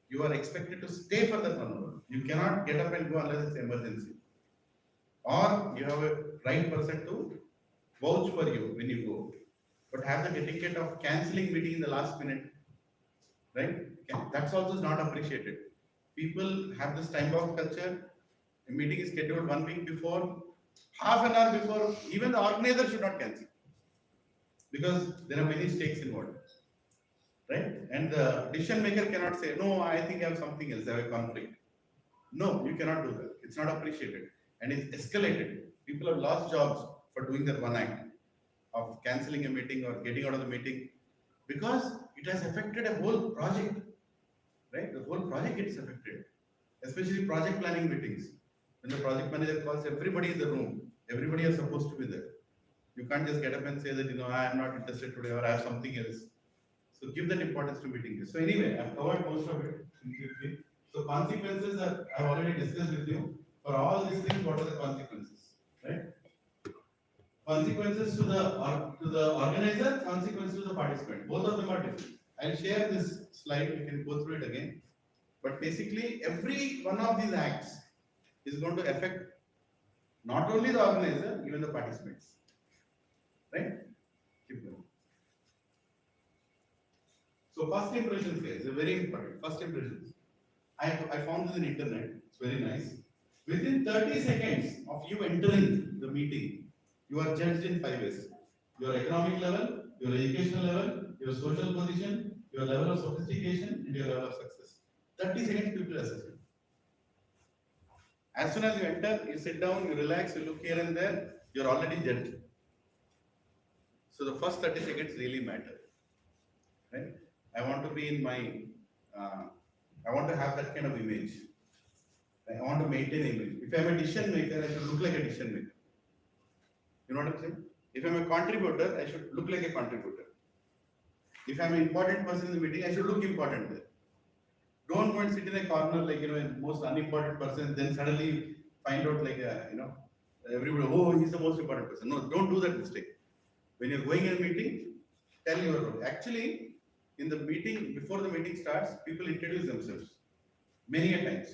you are expected to stay for that 1 hour. You cannot get up and go unless it's emergency. Or you have a right person to vouch for you when you go. But have the etiquette of cancelling meeting in the last minute, right? That's also not appreciated. People have this time box culture. A meeting is scheduled 1 week before, half an hour before. Even the organizer should not cancel because there are many stakes involved, right? And the decision maker cannot say, "No, I think I have something else. I have a conflict." No, you cannot do that. It's not appreciated, and it's escalated. People have lost jobs for doing that one act of canceling a meeting or getting out of the meeting because it has affected a whole project, right? The whole project gets affected, especially project planning meetings. When the project manager calls everybody in the room, everybody is supposed to be there. You can't just get up and say that, I am not interested today or I have something else. So give that importance to meetings. So anyway, I've covered most of it. So consequences are, I've already discussed with you. For all these things, what are the consequences, right? Consequences to the organizer, consequences to the participant. Both of them are different. I'll share this slide. You can go through it again. But basically, every one of these acts is going to affect not only the organizer, even the participants. Right? Keep going. So first impressions, guys, are very important. First impressions. I found this on internet. It's very nice. Within 30 seconds of you entering the meeting, you are judged in 5 ways. Your economic level, your educational level, your social position, your level of sophistication, and your level of success. 30 seconds people assess you. As soon as you enter, you sit down, you relax, you look here and there, you're already judged. So the first 30 seconds really matter. Right? I want to be in my, I want to have that kind of image. I want to maintain image. If I'm a decision maker, I should look like a decision maker. You know what I'm saying? If I'm a contributor, I should look like a contributor. If I'm an important person in the meeting, I should look important there. Don't go and sit in a corner like, a most unimportant person, then suddenly find out like, everybody, oh, he's the most important person. No, don't do that mistake. When you're going in a meeting, tell your role. Actually, in the meeting, before the meeting starts, people introduce themselves. Many a times.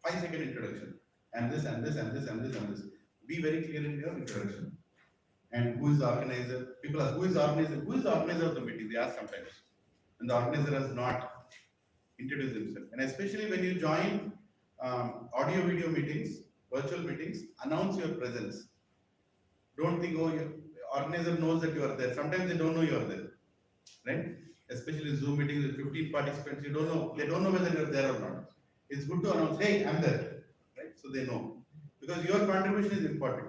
5-second introduction. And this, and this, and this, and this, and this. Be very clear in your introduction. And who is the organizer? People ask, who is the organizer? Who is the organizer of the meeting? They ask sometimes. And the organizer has not introduced himself. And especially when you join audio video meetings, virtual meetings, announce your presence. Don't think, oh, your organizer knows that you are there. Sometimes they don't know you are there. Right? Especially Zoom meetings with 15 participants, you don't know, they don't know whether you're there or not. It's good to announce, hey, I'm there. Right? So they know. Because your contribution is important.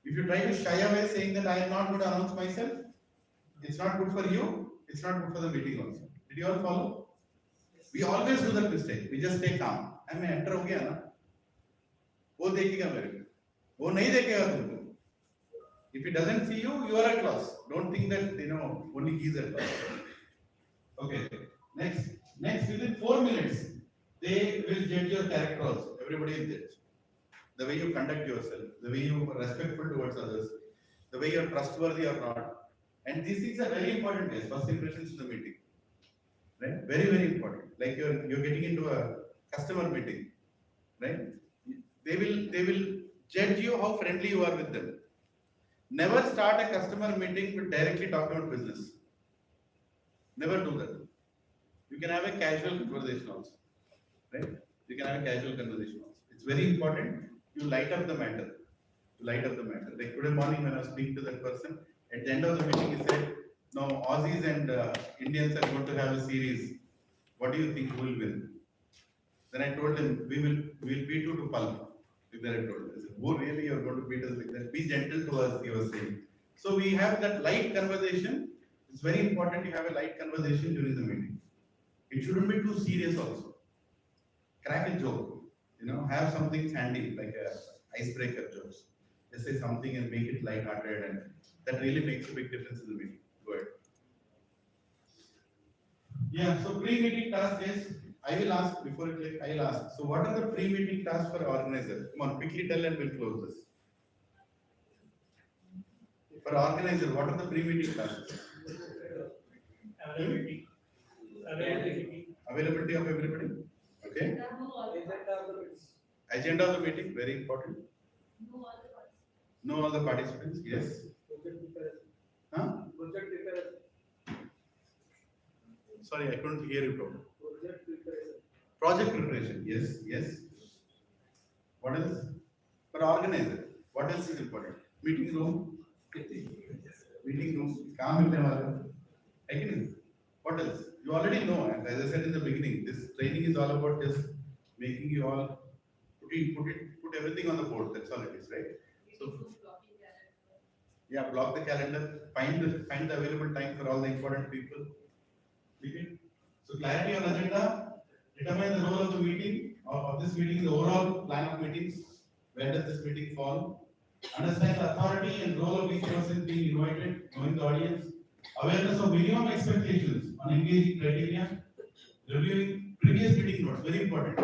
If you try to shy away saying that I am not going to announce myself, it's not good for you, it's not good for the meeting also. Did you all follow? We always do that mistake. We just stay calm. I mean, enter ho gaya na. वो देखेगा मेरे को. वो नहीं देखेगा तुमको. If he doesn't see you, you are at loss. Don't think that only he is at loss. Okay. Next, within 4 minutes, they will judge your character also. Everybody is judged. The way you conduct yourself, the way you are respectful towards others, the way you are trustworthy or not. And these things are very important, guys. First impressions in the meeting. Right? Very, very important. Like you're getting into a customer meeting, right? They will judge you how friendly you are with them. Never start a customer meeting with directly talking about business. Never do that. You can have a casual conversation also, right? You can have a casual conversation also. It's very important. You light up the matter. Like today morning when I was speaking to that person, at the end of the meeting he said, "Now Aussies and Indians are going to have a series. What do you think who will win?" Then I told him, we'll beat you to pulp. Then I told him, I said, "Oh really, you're going to beat us like that? Be gentle to us," he was saying. So we have that light conversation. It's very important you have a light conversation during the meeting. It shouldn't be too serious also. Crack a joke, have something handy, like a icebreaker jokes. Just say something and make it light-hearted, and that really makes a big difference in the meeting. Go ahead. Yeah, so pre-meeting task is, I will ask before you click, I will ask. So what are the pre-meeting tasks for organizer? Come on, quickly tell and we'll close this. For organizer, what are the pre-meeting tasks?
Availability. Availability.
Availability of everybody. Okay. Agenda of the meeting, very important. Know all the participants. Yes. Huh? Sorry, I couldn't hear you properly. Project preparation. Yes, yes. What else? For organizer, what else is important? Meeting room. Meeting room. Calm in again. What else? You already know, and as I said in the beginning, this training is all about just making you all put everything on the board. That's all it is, right? So yeah, block the calendar, find the available time for all the important people. Okay. So clarity on agenda, determine the role of the meeting, of this meeting, the overall plan of meetings. Where does this meeting fall? Understand the authority and role of each person being invited, knowing the audience. Awareness of minimum expectations on engaging criteria. Reviewing previous meeting notes, very important.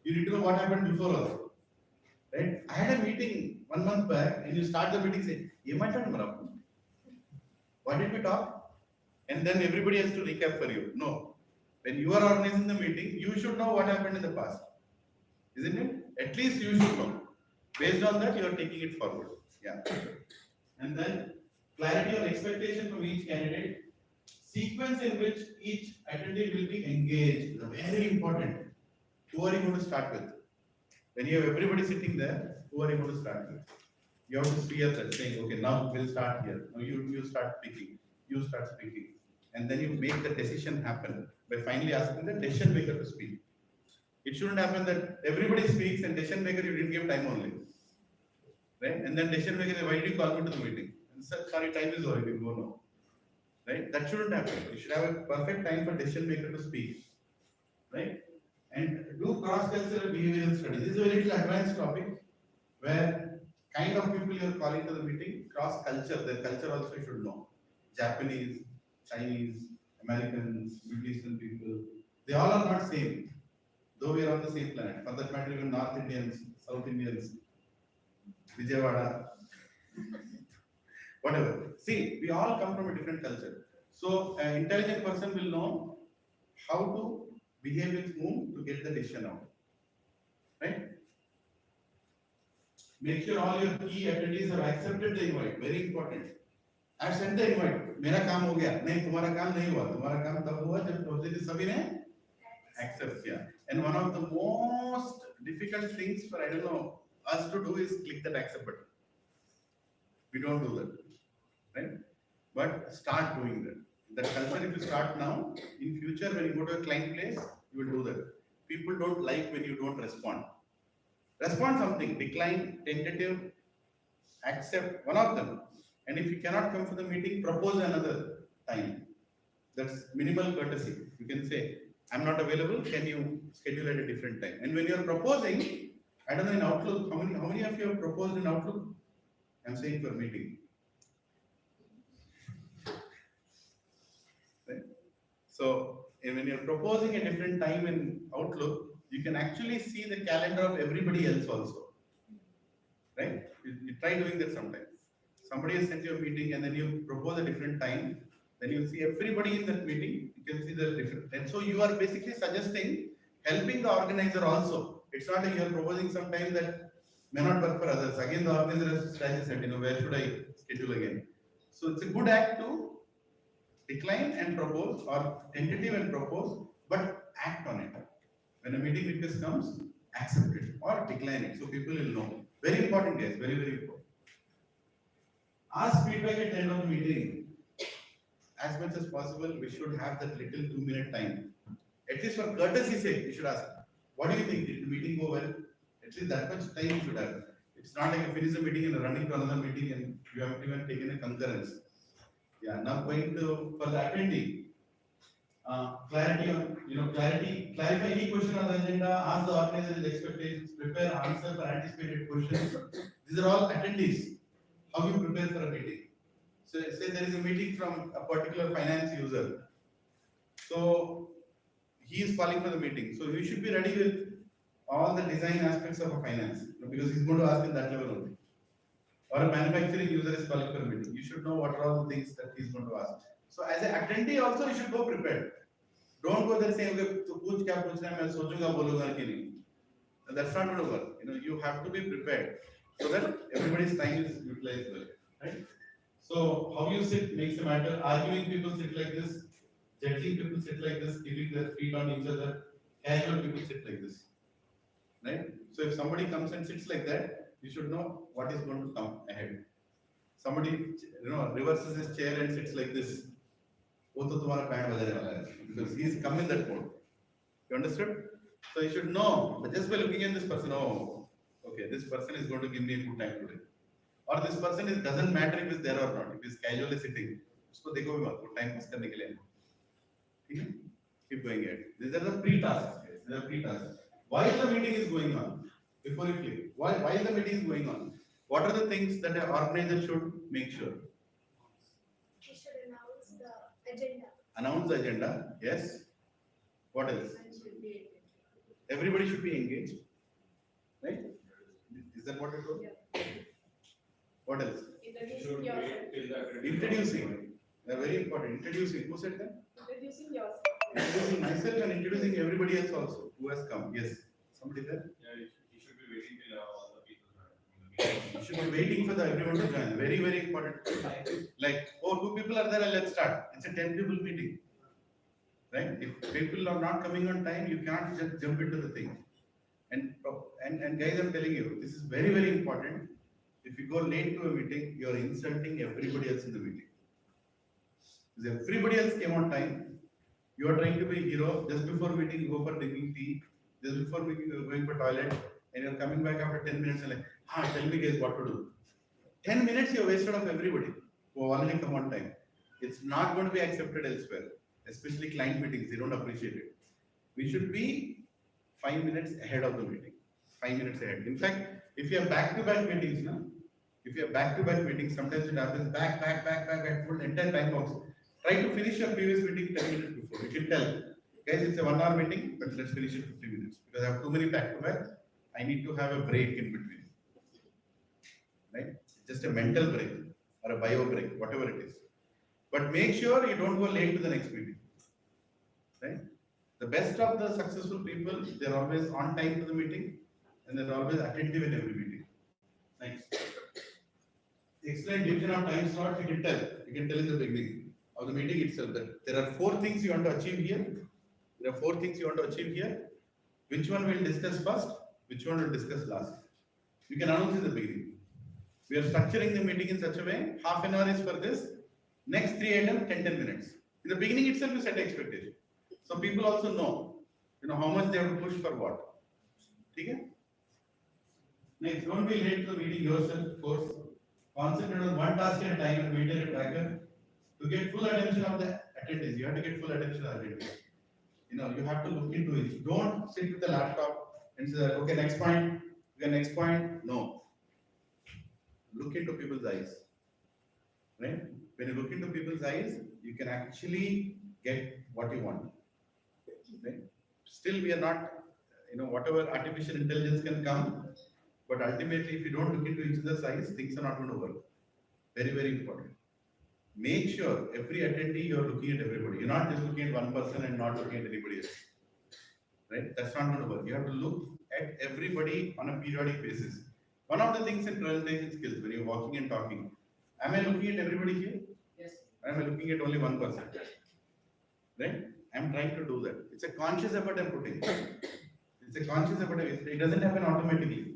You need to know what happened before also. Right? I had a meeting 1 month back and you start the meeting saying, what did we talk? And then everybody has to recap for you. No. When you are organizing the meeting, you should know what happened in the past. Isn't it? At least you should know. Based on that, you are taking it forward. Yeah. And then clarity on expectation from each candidate. Sequence in which each attendee will be engaged. Very important. Who are you going to start with? When you have everybody sitting there, who are you going to start with? You have to steer that, saying, okay, now we'll start here. Now you start speaking. You start speaking. And then you make the decision happen by finally asking the decision maker to speak. It shouldn't happen that everybody speaks and decision maker you didn't give time only. Right? And then decision maker, why did you call me to the meeting? And said, sorry, time is over, you go now. Right? That shouldn't happen. You should have a perfect time for decision maker to speak. Right? And do cross-cultural behavioral study. This is a very little advanced topic where kind of people you are calling to the meeting, cross-culture, their culture also you should know. Japanese, Chinese, Americans, Middle Eastern people, they all are not same. Though we are on the same planet. For that matter, even North Indians, South Indians, Vijayawada, whatever. See, we all come from a different culture. So, an intelligent person will know how to behave with whom to get the decision out. Right? Make sure all your key attendees have accepted the invite. Very important. I have sent the invite. मेरा काम हो गया. नहीं, तुम्हारा काम नहीं हुआ. तुम्हारा काम तब हुआ जब सभी ने accept किया. And one of the most difficult things for, I don't know, us to do is click that accept button. We don't do that. Right? But start doing that. That culture, if you start now, in future, when you go to a client place, you will do that. People don't like when you don't respond. Respond something, decline, tentative, accept, one of them. And if you cannot come for the meeting, propose another time. That's minimal courtesy. You can say, I'm not available, can you schedule at a different time? And when you're proposing, I don't know in Outlook, how many of you have proposed in Outlook? I'm saying for meeting. Right? So when you're proposing a different time in Outlook, you can actually see the calendar of everybody else also. Right? You try doing that sometimes. Somebody has sent you a meeting and then you propose a different time, then you'll see everybody in that meeting, you can see the different. And so you are basically suggesting helping the organizer also. It's not that you are proposing some time that may not work for others. Again, the organizer has to scratch his head, where should I schedule again? So it's a good act to decline and propose, or tentative and propose, but act on it. When a meeting request comes, accept it or decline it, so people will know. Very important, guys, very, very important. Ask feedback at the end of the meeting. As much as possible, we should have that little 2-minute time. At least for courtesy's sake, you should ask, what do you think? Did the meeting go well? At least that much time you should have. It's not like you finish the meeting and running to another meeting and you haven't even taken a concurrence. Yeah, now going to, for the attendee, clarity on, clarify any question on the agenda, ask the organizer's expectations, prepare answer for anticipated questions. These are all attendees. How you prepare for a meeting. So say there is a meeting from a particular finance user. So he is calling for the meeting. So you should be ready with all the design aspects of a finance, because he's going to ask in that level only. Or a manufacturing user is calling for a meeting. You should know what are all the things that he's going to ask. So as an attendee also you should go prepared. Don't go there saying, okay, तो पूछ क्या पूछना है मैं सोचूंगा बोलूंगा कि नहीं. That's not going to work. You have to be prepared so that everybody's time is utilized well, right? So how you sit makes a matter. Arguing people sit like this, judging people sit like this, keeping their feet on each other. Casual people sit like this, right? So if somebody comes and sits like that, you should know what is going to come ahead. Somebody, reverses his chair and sits like this. वो तो तुम्हारा band बजाने वाला है, because he is come in that mode. You understood? So you should know, but just by looking at this person, oh, okay, this person is going to give me a good time today. Or this person doesn't matter if he's there or not. If he's casually sitting, उसको देखो भी मत, वो time pass करने के लिए. ठीक है? Keep going ahead. These are the pre-tasks. These are pre-tasks. While the meeting is going on, before you click, while the meeting is going on, what are the things that an organizer should make sure?
We should announce the agenda.
Announce the agenda, yes. What else? Everybody should be engaged, right? Is that what you told?
Yeah.
What else?
Introducing yourself.
Introducing. They're very important. Introducing. Who said that?
Introducing yourself.
Introducing myself and introducing everybody else also who has come. Yes. Somebody there?
Yeah, you should be waiting till all the people join.
You should be waiting for everyone to join. Very, very important. Like, oh, 2 people are there, let's start. It's a 10 people meeting. Right? If people are not coming on time, you can't just jump into the thing. And guys, I'm telling you, this is very, very important. If you go late to a meeting, you are insulting everybody else in the meeting. Because everybody else came on time. You are trying to be a hero. Just before meeting, you go for drinking tea. Just before meeting, you are going for toilet. And you're coming back after 10 minutes and like, tell me guys what to do. 10 minutes you wasted of everybody who already come on time. It's not going to be accepted elsewhere. Especially client meetings, they don't appreciate it. We should be 5 minutes ahead of the meeting. 5 minutes ahead. In fact, if you have back-to-back meetings, sometimes it happens back, full entire time box. Try to finish your previous meeting 10 minutes before. You can tell, guys, it's a 1 hour meeting, but let's finish it 50 minutes. Because I have too many back-to-back, I need to have a break in between. Right? Just a mental break or a bio break, whatever it is. But make sure you don't go late to the next meeting. Right? The best of the successful people, they're always on time to the meeting and they're always attentive in every meeting. Thanks. Explain division of time slot, you can tell. You can tell in the beginning of the meeting itself that there are 4 things you want to achieve here. There are 4 things you want to achieve here. Which one we'll discuss first? Which one we'll discuss last? You can announce in the beginning. We are structuring the meeting in such a way, half an hour is for this. Next 3 items, 10 minutes. In the beginning itself, you set expectation. So people also know, how much they have to push for what. Okay? Next, don't be late to the meeting yourself, of course. Concentrate on one task at a time and maintain a tracker. To get full attention of the attendees, you have to get full attention of the attendees. You have to look into it. Don't sit with the laptop and say, okay, next point, No. Look into people's eyes. Right? When you look into people's eyes, you can actually get what you want. Right? Still, we are not, whatever artificial intelligence can come, but ultimately, if you don't look into each other's eyes, things are not going to work. Very, very important. Make sure every attendee you are looking at everybody. You're not just looking at one person and not looking at anybody else. Right? That's not going to work. You have to look at everybody on a periodic basis. One of the things in presentation skills, when you're walking and talking, am I looking at everybody here?
Yes.
Or am I looking at only one person? Right? I'm trying to do that. It's a conscious effort I'm putting. It's a conscious effort. It doesn't happen automatically.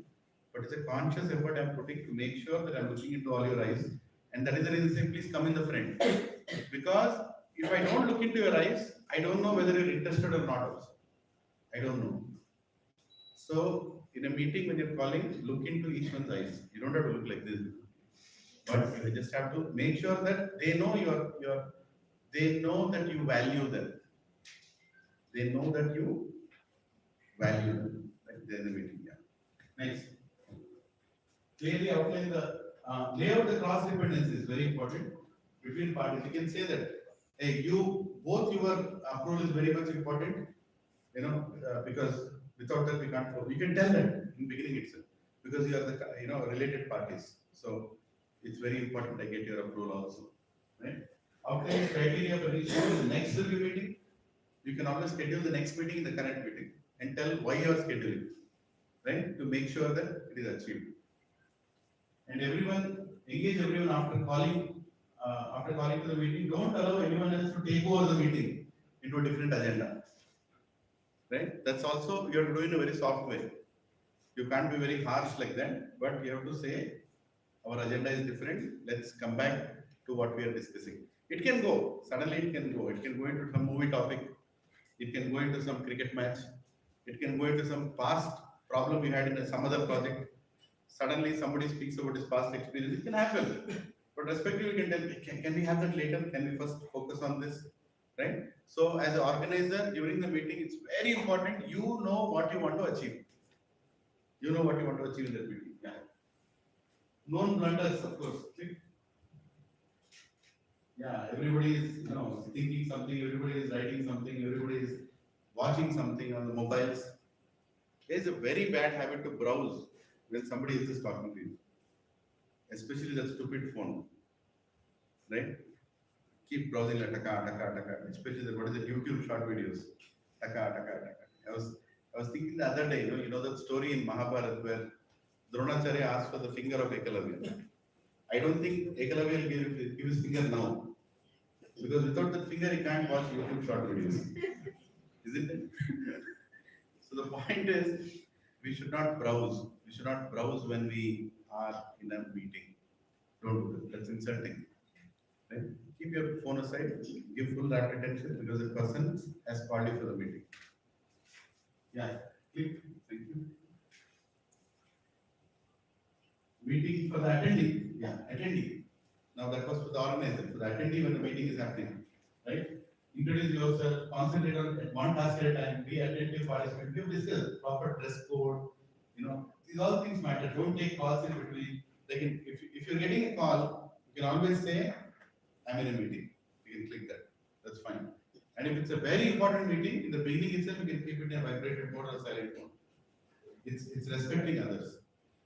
But it's a conscious effort I'm putting to make sure that I'm looking into all your eyes. And that is the reason I say, please come in the front. Because if I don't look into your eyes, I don't know whether you're interested or not also. I don't know. So, in a meeting when you're calling, look into each one's eyes. You don't have to look like this. But you just have to make sure that they know they know that you value them. They know that you value them. Right? There's the meeting. Yeah. Next. Clearly outline the layout the cross dependencies, very important between parties. You can say that, hey, you both your approval is very much important, because without that we can't go. We can tell that in beginning itself, because you are the, related parties. So it's very important I get your approval also, right? Outline criteria for each the next review meeting. You can always schedule the next meeting in the current meeting and tell why you are scheduling, right? To make sure that it is achieved. And engage everyone after calling to the meeting. Don't allow anyone else to take over the meeting into a different agenda, right? That's also, you're doing a very soft way. You can't be very harsh like that, but you have to say, our agenda is different. Let's come back to what we are discussing. It can go, suddenly it can go. It can go into some movie topic. It can go into some cricket match. It can go into some past problem we had in some other project. Suddenly somebody speaks about his past experience. It can happen. But respectively, you can tell, can we have that later? Can we first focus on this? Right? So as an organizer, during the meeting, it's very important you know what you want to achieve. You know what you want to achieve in that meeting. Yeah. Known blunders, of course. Yeah, everybody is, thinking something, everybody is writing something, everybody is watching something on the mobiles. There's a very bad habit to browse when somebody else is talking to you. Especially that stupid phone. Right? Keep browsing like taka. Especially what is it, YouTube short videos. Taka. I was thinking the other day, you know that story in Mahabharata where Dronacharya asked for the finger of Ekalavya. I don't think Ekalavya will give his finger now. Because without that finger, he can't watch YouTube short videos. Isn't it? So the point is, we should not browse. We should not browse when we are in a meeting. Don't do that. That's insulting. Right? Keep your phone aside. Give full rapt attention because the person has called you for the meeting. Yeah. Click. Thank you. Meeting for the attendee. Yeah, attendee. Now that was for the organizer. For the attendee when the meeting is happening. Right? Introduce yourself, concentrate on one task at a time, be attentive participant. We have discussed proper dress code. These all things matter. Don't take calls in between. Like if you're getting a call, you can always say, I'm in a meeting. You can click that. That's fine. And if it's a very important meeting, in the beginning itself, you can keep it in a vibrated mode or silent mode. It's respecting others.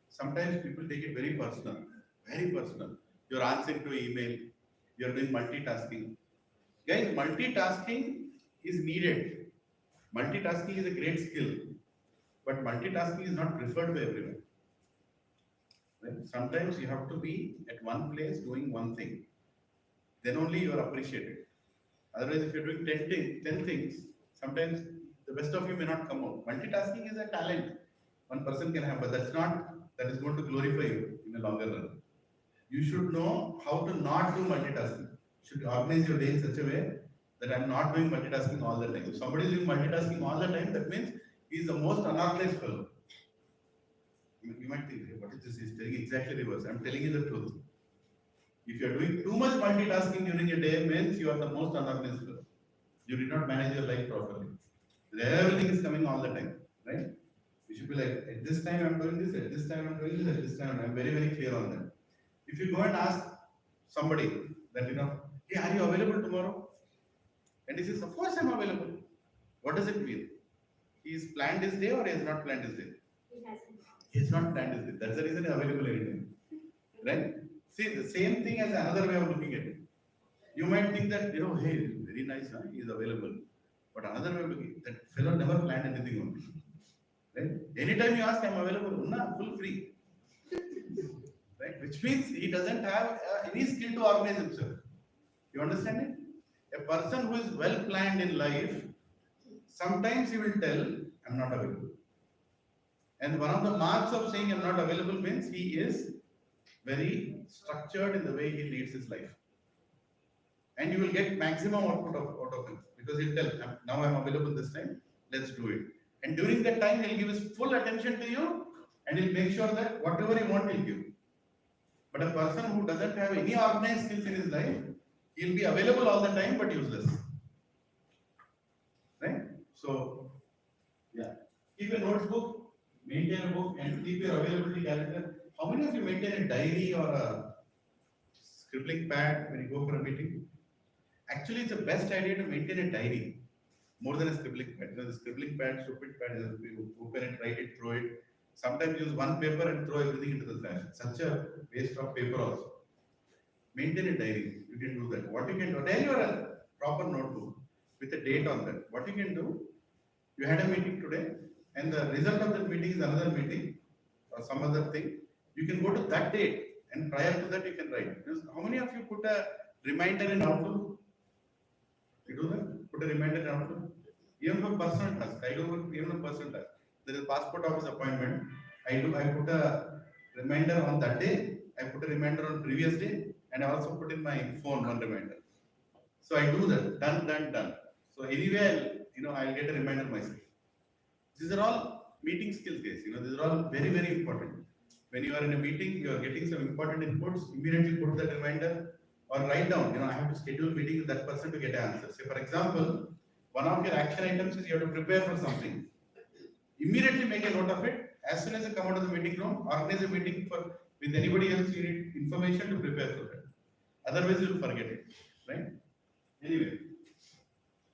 Sometimes people take it very personal. Very personal. You're answering to email. You're doing multitasking. Guys, multitasking is needed. Multitasking is a great skill. But multitasking is not preferred by everyone. Right? Sometimes you have to be at one place doing one thing. Then only you are appreciated. Otherwise, if you're doing 10 things, sometimes the best of you may not come out. Multitasking is a talent one person can have, but that is going to glorify you in the longer run. You should know how to not do multitasking. You should organize your day in such a way that I'm not doing multitasking all the time. If somebody is doing multitasking all the time, that means he is the most unorganized fellow. You might think, hey, what is this? He's telling exactly reverse. I'm telling you the truth. If you're doing too much multitasking during a day, means you are the most unorganized fellow. You did not manage your life properly. Everything is coming all the time, right? You should be like, at this time I'm doing this, at this time I'm doing this, at this time I'm very, very clear on that. If you go and ask somebody that, hey, are you available tomorrow? And he says, of course I'm available. What does it mean? He's planned his day or he has not planned his day? He has not planned his day. That's the reason he's available anytime. Right? See, the same thing as another way of looking at it. You might think that, hey, very nice, huh? He is available. But another way of looking, that fellow never planned anything on me. Right? Anytime you ask, I'm available, full free. Right? Which means he doesn't have any skill to organize himself. You understand it? A person who is well planned in life, sometimes he will tell, I'm not available. And one of the marks of saying I'm not available means he is very structured in the way he leads his life. And you will get maximum output out of him because he'll tell, now I'm available this time, let's do it. And during that time, he'll give his full attention to you and he'll make sure that whatever you want, he'll give. But a person who doesn't have any organized skills in his life, he'll be available all the time but useless. Right? So, yeah. Keep a notebook, maintain a book, and keep your availability calendar. How many of you maintain a diary or a scribbling pad when you go for a meeting? Actually, it's the best idea to maintain a diary more than a scribbling pad. The scribbling pad, stupid pad, you open it, write it, throw it. Sometimes use one paper and throw everything into the trash. Such a waste of paper also. Maintain a diary. You can do that. What you can do, diary or a proper notebook with a date on that. What you can do, you had a meeting today, and the result of that meeting is another meeting or some other thing. You can go to that date, and prior to that, you can write. Because how many of you put a reminder in Outlook? You do that? Put a reminder in Outlook? Even for personal task, I do even a personal task. There is a passport office appointment. I put a reminder on that day. I put a reminder on previous day, and I also put in my phone one reminder. So I do that. Done. So anyway, I'll get a reminder myself. These are all meeting skills, guys. These are all very, very important. When you are in a meeting, you are getting some important inputs. Immediately put that reminder or write down. I have to schedule a meeting with that person to get an answer. Say, for example, one of your action items is you have to prepare for something. Immediately make a note of it. As soon as you come out of the meeting room, organize a meeting with anybody else. You need information to prepare for that. Otherwise, you will forget it, right? Anyway,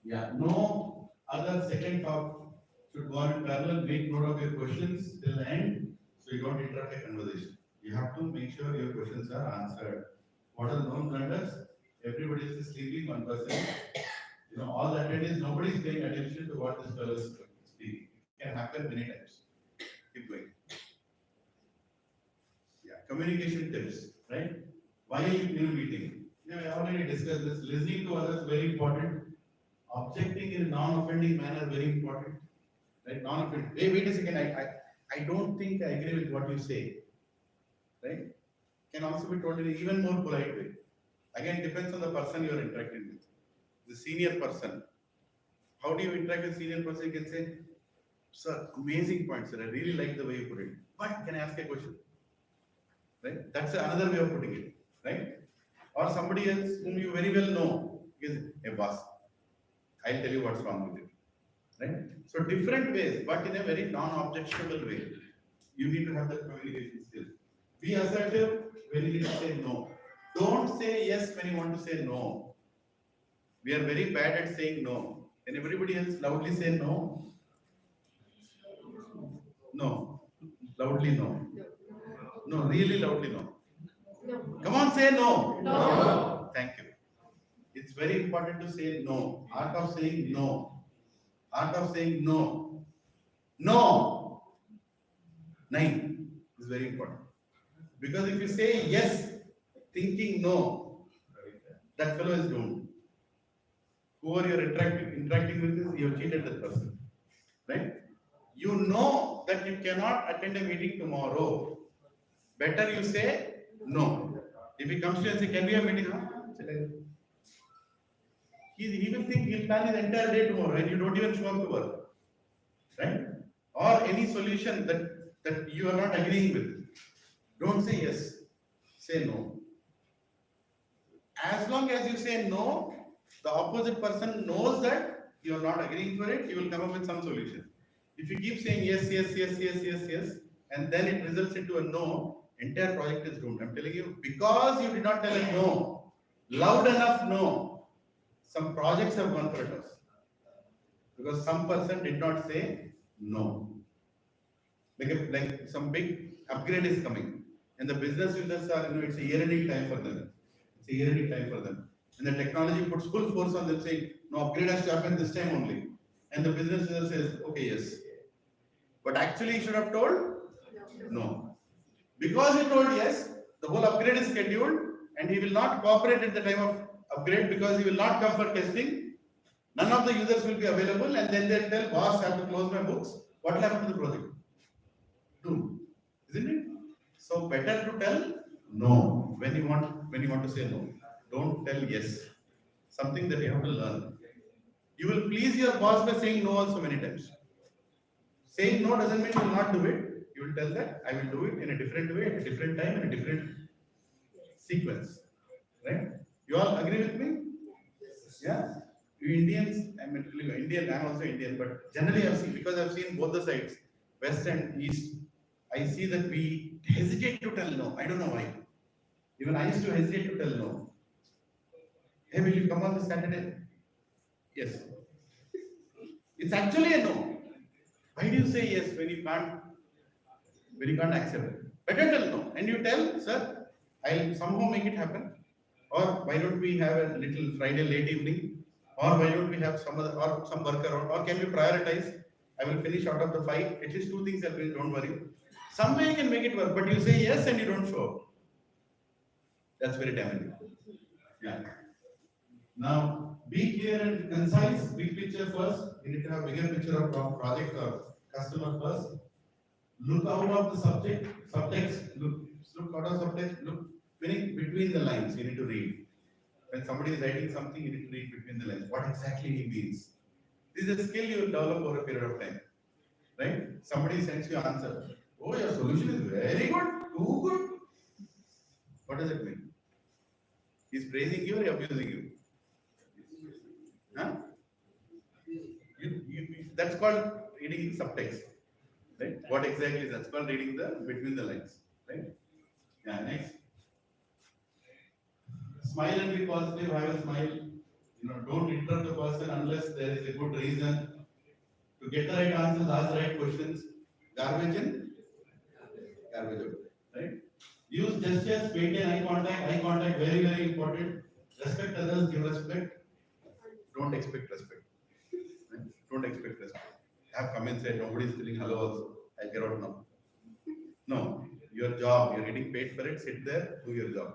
yeah, no other second talk should go on in parallel. Make note of your questions till the end, so you don't interrupt a conversation. You have to make sure your questions are answered. What are the known blunders? Everybody is sleeping, one person. All the attendees, nobody is paying attention to what this fellow is speaking. It can happen many times. Keep going. Yeah, communication tips, right? Why are you in a meeting? I already discussed this. Listening to others very important. Objecting in a non-offending manner very important. Right? Non-offending. Hey, wait a second. I don't think I agree with what you say. Right? Can also be told in an even more polite way. Again, depends on the person you are interacting with. The senior person. How do you interact with senior person? You can say, sir, amazing point, sir. I really like the way you put it. But can I ask a question? Right? That's another way of putting it. Right? Or somebody else whom you very well know is a boss. I'll tell you what's wrong with it. Right? So different ways, but in a very non-objectionable way. You need to have that communication skill. Be assertive when you need to say no. Don't say yes when you want to say no. We are very bad at saying no. Can everybody else loudly say no? No. Loudly no. No, really loudly no. Come on, say no.
No.
Thank you. It's very important to say no. Art of saying no. Art of saying no. No. 9 is very important. Because if you say yes, thinking no, that fellow is doomed. Whoever you're interacting with is, you have cheated that person. Right? You know that you cannot attend a meeting tomorrow. Better you say no. If he comes to you and say, can we have a meeting? He will think he'll plan his entire day tomorrow and you don't even show up to work. Right? Or any solution that you are not agreeing with. Don't say yes. Say no. As long as you say no, the opposite person knows that you are not agreeing for it, you will come up with some solution. If you keep saying yes, and then it results into a no, entire project is doomed. I'm telling you, because you did not tell a no, loud enough no, some projects have gone for a toss. Because some person did not say no. Like some big upgrade is coming, and the business users are, it's a year-ending time for them. It's a year-ending time for them. And the technology puts full force on them saying, no, upgrade has to happen this time only. And the business user says, okay, yes. But actually, you should have told no. Because he told yes, the whole upgrade is scheduled, and he will not cooperate at the time of upgrade because he will not come for testing. None of the users will be available, and then they'll tell, boss, I have to close my books. What will happen to the project? Doom. Isn't it? So better to tell no when you want to say no. Don't tell yes. Something that you have to learn. You will please your boss by saying no also many times. Saying no doesn't mean you will not do it. You will tell that I will do it in a different way, at a different time, in a different sequence. Right? You all agree with me? Yeah? You Indians, I'm Indian, I'm also Indian, but generally I've seen, because I've seen both the sides, West and East, I see that we hesitate to tell no. I don't know why. Even I used to hesitate to tell no. Hey, will you come on this Saturday? Yes. It's actually a no. Why do you say yes when you can't accept it? Better tell no. And you tell, sir, I'll somehow make it happen. Or why don't we have a little Friday late evening? Or why don't we have some other or some work around? Or can we prioritize? I will finish out of the 5. At least 2 things I'll finish, don't worry. Some way you can make it work, but you say yes and you don't show up. That's very damaging. Yeah. Now, be clear and concise, big picture first. You need to have bigger picture of project or customer first. Look out of the subtext, look out of subtext, look meaning between the lines, you need to read. When somebody is writing something, you need to read between the lines, what exactly he means. This is a skill you will develop over a period of time. Right? Somebody sends you an answer. Oh, your solution is very good, too good. What does it mean? He's praising you or abusing you? Huh? That's called reading subtext. Right? What exactly is that's called reading the between the lines. Right? Yeah, next. Smile and be positive, have a smile. Don't interrupt the person unless there is a good reason. To get the right answers, ask the right questions. Garbage in, garbage out. Right? Use gestures, maintain eye contact. Eye contact, very, very important. Respect others, give respect. Don't expect respect. Right? Don't expect respect. Have come and said, nobody is feeling hello also. I'll get out now. No, your job, you're getting paid for it, sit there, do your job.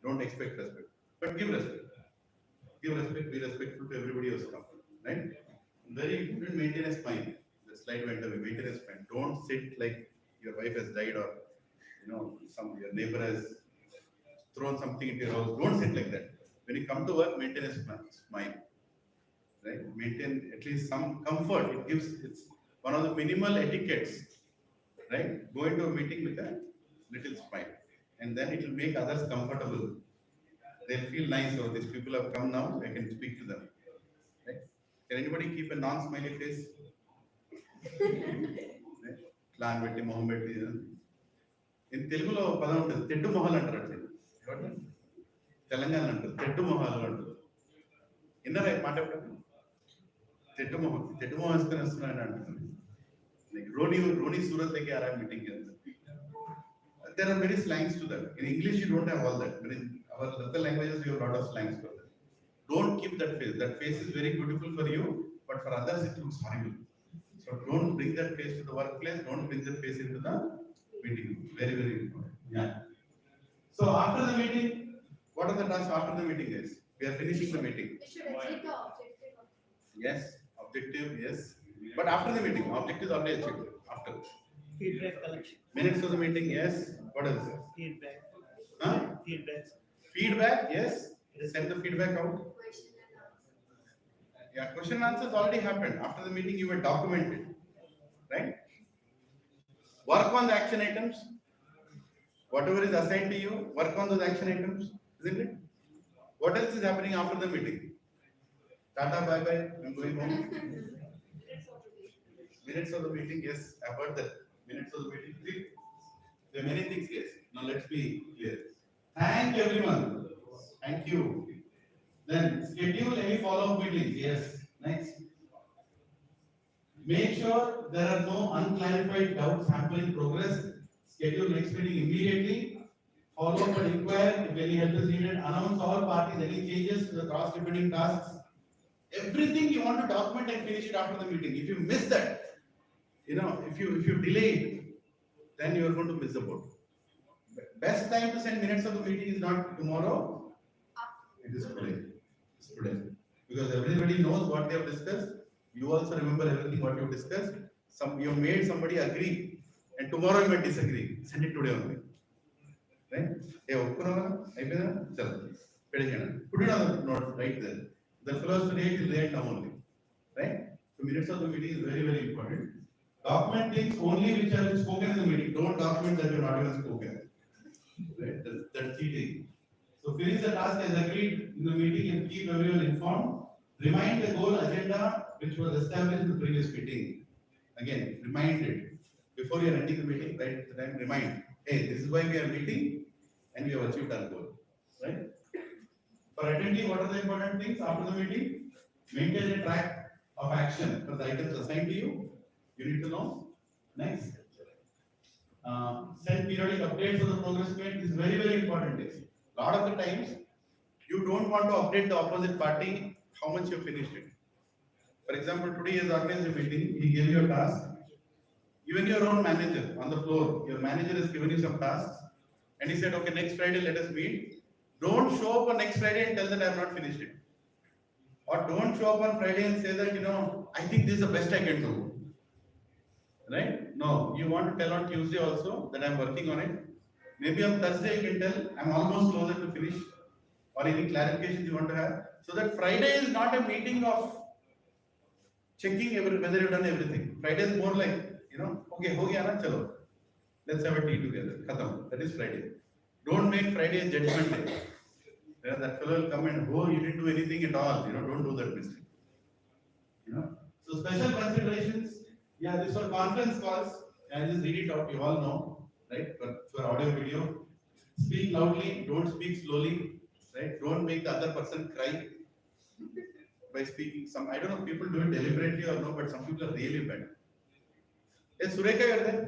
Don't expect respect. But give respect. Give respect, be respectful to everybody else. Right? Very important, maintain a spine. The slide went away, maintain a spine. Don't sit like your wife has died or your neighbor has thrown something into your house. Don't sit like that. When you come to work, maintain a smile. Right? Maintain at least some comfort. It's one of the minimal etiquettes. Right? Go into a meeting with a little smile. And then it will make others comfortable. They'll feel nice. Oh, these people have come now, I can speak to them. Right? Can anybody keep a non-smiley face? Plan పెట్టి మొహం పెట్టి in తెలుగులో పదం ఉంటుంది తెడ్డు మొహాలు అంటారు తెలంగాణ అంటారు తెడ్డు మొహాలు అంటారు విన్నారా మాట తెడ్డు మొహం వేసుకొని వస్తున్నాడు అంటారు రోని సూరత్ లేకే ఆ రहा meeting there are many slangs to that. In English you don't have all that, but in our local languages you have a lot of slangs for that. Don't keep that face. That face is very beautiful for you, but for others it looks horrible. So don't bring that face to the workplace. Don't bring that face into the meeting. Very, very important. Yeah. So after the meeting, what are the tasks after the meeting, guys? We are finishing the meeting.
We should achieve the objective.
Yes, objective, yes. But after the meeting, objective is already achieved. After.
Feedback collection.
Minutes of the meeting, yes. What else?
Feedback.
Huh?
Feedback.
Feedback, yes. Send the feedback out.
Question and answer.
Yeah, question and answers already happened. After the meeting, you were documented. Right? Work on the action items. Whatever is assigned to you, work on those action items. Isn't it? What else is happening after the meeting? Tata, bye bye. I'm going home. Minutes of the meeting, yes. I've heard that. Minutes of the meeting. See? There are many things, yes. Now let's be clear. Thank everyone. Thank you. Then schedule any follow-up meetings. Yes. Next. Make sure there are no unclarified doubts hampering progress. Schedule next meeting immediately. Follow up and inquire if any help is needed. Announce all parties any changes to the cross-repeating tasks. Everything you want to document and finish it after the meeting. If you miss that, if you delay it, then you are going to miss the boat. Best time to send minutes of the meeting is not tomorrow. It is today. It's today. Because everybody knows what they have discussed. You also remember everything what you discussed. You made somebody agree, and tomorrow you might disagree. Send it today only. Right? Hey, put it on the note right there. The first date is right now only. Right? So minutes of the meeting is very, very important. Document things only which have been spoken in the meeting. Don't document that you have not even spoken. Right? That's cheating. So finish the task as agreed in the meeting and keep everyone informed. Remind the goal agenda which was established in the previous meeting. Again, remind it. Before you are ending the meeting, right at the time, remind. Hey, this is why we are meeting and we have achieved our goal. Right? For attendee, what are the important things after the meeting? Maintain a track of action for the items assigned to you. You need to know. Next. Send periodic updates of the progress made is very, very important. Lot of the times, you don't want to update the opposite party how much you finished it. For example, today is organized a meeting, he gave you a task. Even your own manager on the floor, your manager has given you some tasks, and he said, okay, next Friday let us meet. Don't show up on next Friday and tell that I have not finished it. Or don't show up on Friday and say that, I think this is the best I can do. Right? No, you want to tell on Tuesday also that I'm working on it. Maybe on Thursday you can tell I'm almost closer to finish, or any clarifications you want to have. So that Friday is not a meeting of checking whether you've done everything. Friday is more like, okay, ho gaya na, chalo. Let's have a tea together. Khatam. That is Friday. Don't make Friday a judgment day. That fellow will come and, oh, you didn't do anything at all. Don't do that mistake. So special considerations. Yeah, these are conference calls. I'll just read it out. You all know, right? But for audio video, speak loudly. Don't speak slowly. Right? Don't make the other person cry by speaking. I don't know, people do it deliberately or no, but some people are really bad. Hey, Sureka, you're there?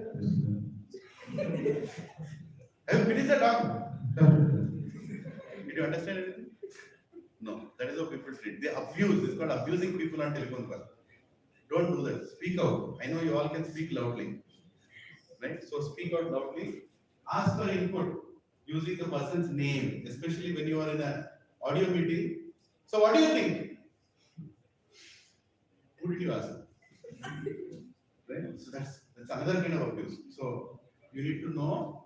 Have you finished the talk? Did you understand anything? No, that is how people treat. They abuse. It's called abusing people on telephone call. Don't do that. Speak out. I know you all can speak loudly. Right? So speak out loudly. Ask for input using the person's name, especially when you are in an audio meeting. So what do you think? Who did you ask? Right? So that's another kind of abuse. So you need to know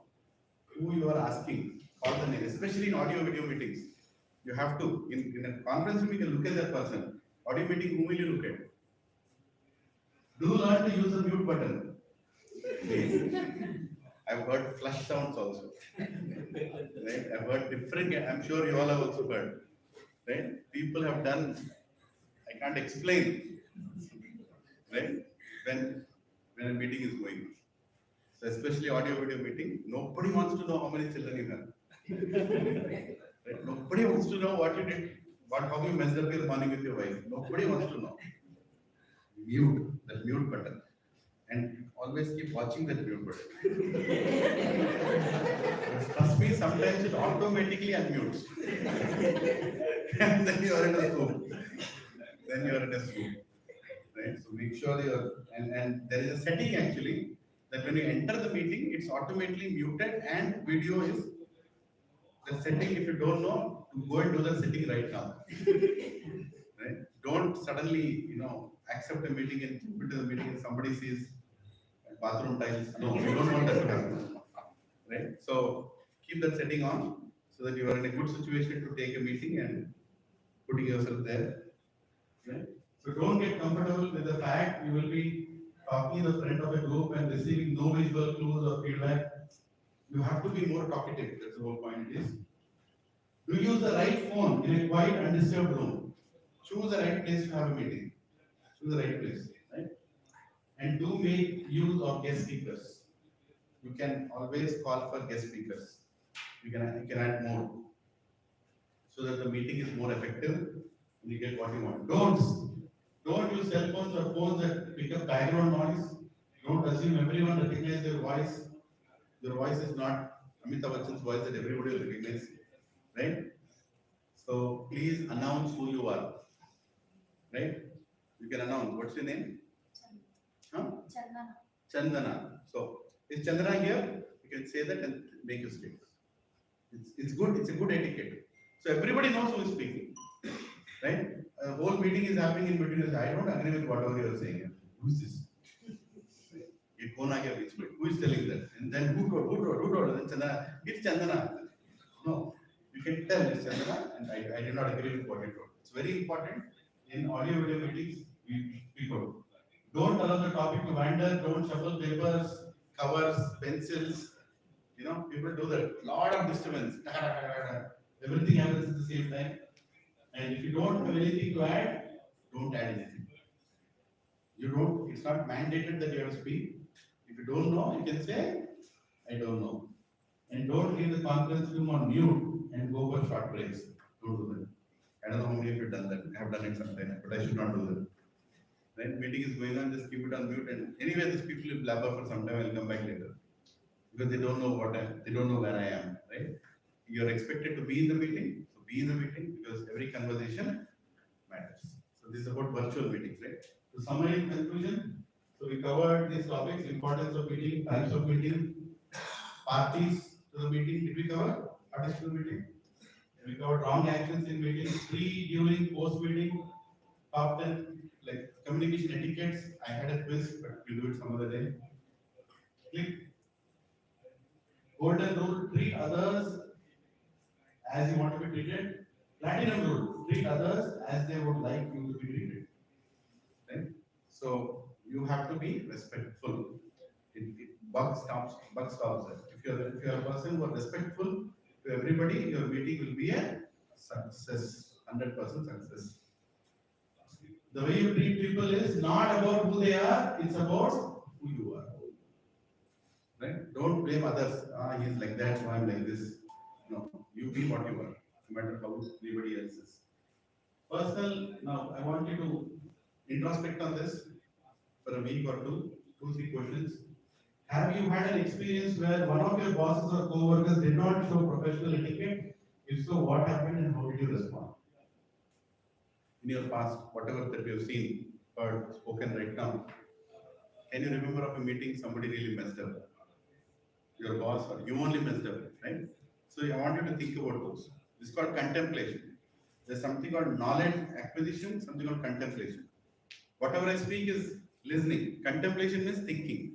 who you are asking, call the name, especially in audio video meetings. You have to, in a conference room, you can look at that person. Audio meeting, who will you look at? Do learn to use the mute button. Please. I've heard flush sounds also. Right? I've heard different, I'm sure you all have also heard. Right? People have done, I can't explain. Right? When a meeting is going on. So especially audio video meeting, nobody wants to know how many children you have. Right? Nobody wants to know what you did, how you messed up your morning with your wife. Nobody wants to know. Mute, that mute button. And always keep watching that mute button. Trust me, sometimes it automatically unmutes. And then you are in a swoop. Right? So make sure and there is a setting actually that when you enter the meeting, it's automatically muted and video is the setting. If you don't know, go and do the setting right now. Right? Don't suddenly, accept a meeting and jump into the meeting and somebody sees bathroom tiles. No, you don't want that to happen. Right? So keep that setting on so that you are in a good situation to take a meeting and putting yourself there. Right? So don't get comfortable with the fact you will be talking in the front of a group and receiving no visual clues or feedback. You have to be more talkative. That's the whole point it is. Do use the right phone in a quiet, undisturbed room. Choose the right place to have a meeting. Choose the right place. Right? And do make use of guest speakers. You can always call for guest speakers. You can add more so that the meeting is more effective and you get what you want. Don't use cell phones or phones that pick up background noise. Don't assume everyone recognizes your voice. Your voice is not Amitabh Bachchan's voice that everybody will recognize. Right? So please announce who you are. Right? You can announce. What's your name? Huh? Chandana. So is Chandana here? You can say that and make your statement. It's good. It's a good etiquette. So everybody knows who is speaking. Right? A whole meeting is happening in between us. I don't agree with whatever you are saying. Who is this? Who is telling that? And then who told? Then Chandana. It's Chandana. No. You can tell it's Chandana and I do not agree with what you told. It's very important in audio video meetings. We speak out. Don't allow the topic to wander. Don't shuffle papers, covers, pencils. People do that. Lot of disturbance. Everything happens at the same time. And if you don't have anything to add, don't add anything. It's not mandated that you have to speak. If you don't know, you can say, I don't know. And don't leave the conference room on mute and go for short breaks. Don't do that. I don't know how many of you have done that. I have done it sometimes, but I should not do that. Right? Meeting is going on, just keep it on mute, and anyway, these people will blabber for some time. I'll come back later because they don't know they don't know where I am. Right? You are expected to be in the meeting, so be in the meeting because every conversation matters. So this is about virtual meetings, right? So summary and conclusion. So we covered these topics: importance of meeting, types of meeting, parties to the meeting. Did we cover parties to the meeting? And we covered wrong actions in meetings, pre, during, post meeting, top 10, like communication etiquettes. I had a quiz, but we'll do it some other day. Click. Golden rule: treat others as you want to be treated. Platinum rule: treat others as they would like you to be treated. Right? So you have to be respectful. Bug stops it. If you're a person who are respectful to everybody, your meeting will be a success, 100% success. The way you treat people is not about who they are; it's about who you are. Right? Don't blame others. He's like that, so I'm like this. No, you be what you are, no matter how anybody else is. Personal. Now, I want you to introspect on this for a week or two, 3 questions. Have you had an experience where one of your bosses or co-workers did not show professional etiquette? If so, what happened and how did you respond? In your past, whatever that you have seen, heard, spoken right now, can you remember of a meeting somebody really messed up? Your boss or you only messed up, right? So I want you to think about those. This is called contemplation. There's something called knowledge acquisition, something called contemplation. Whatever I speak is listening. Contemplation means thinking.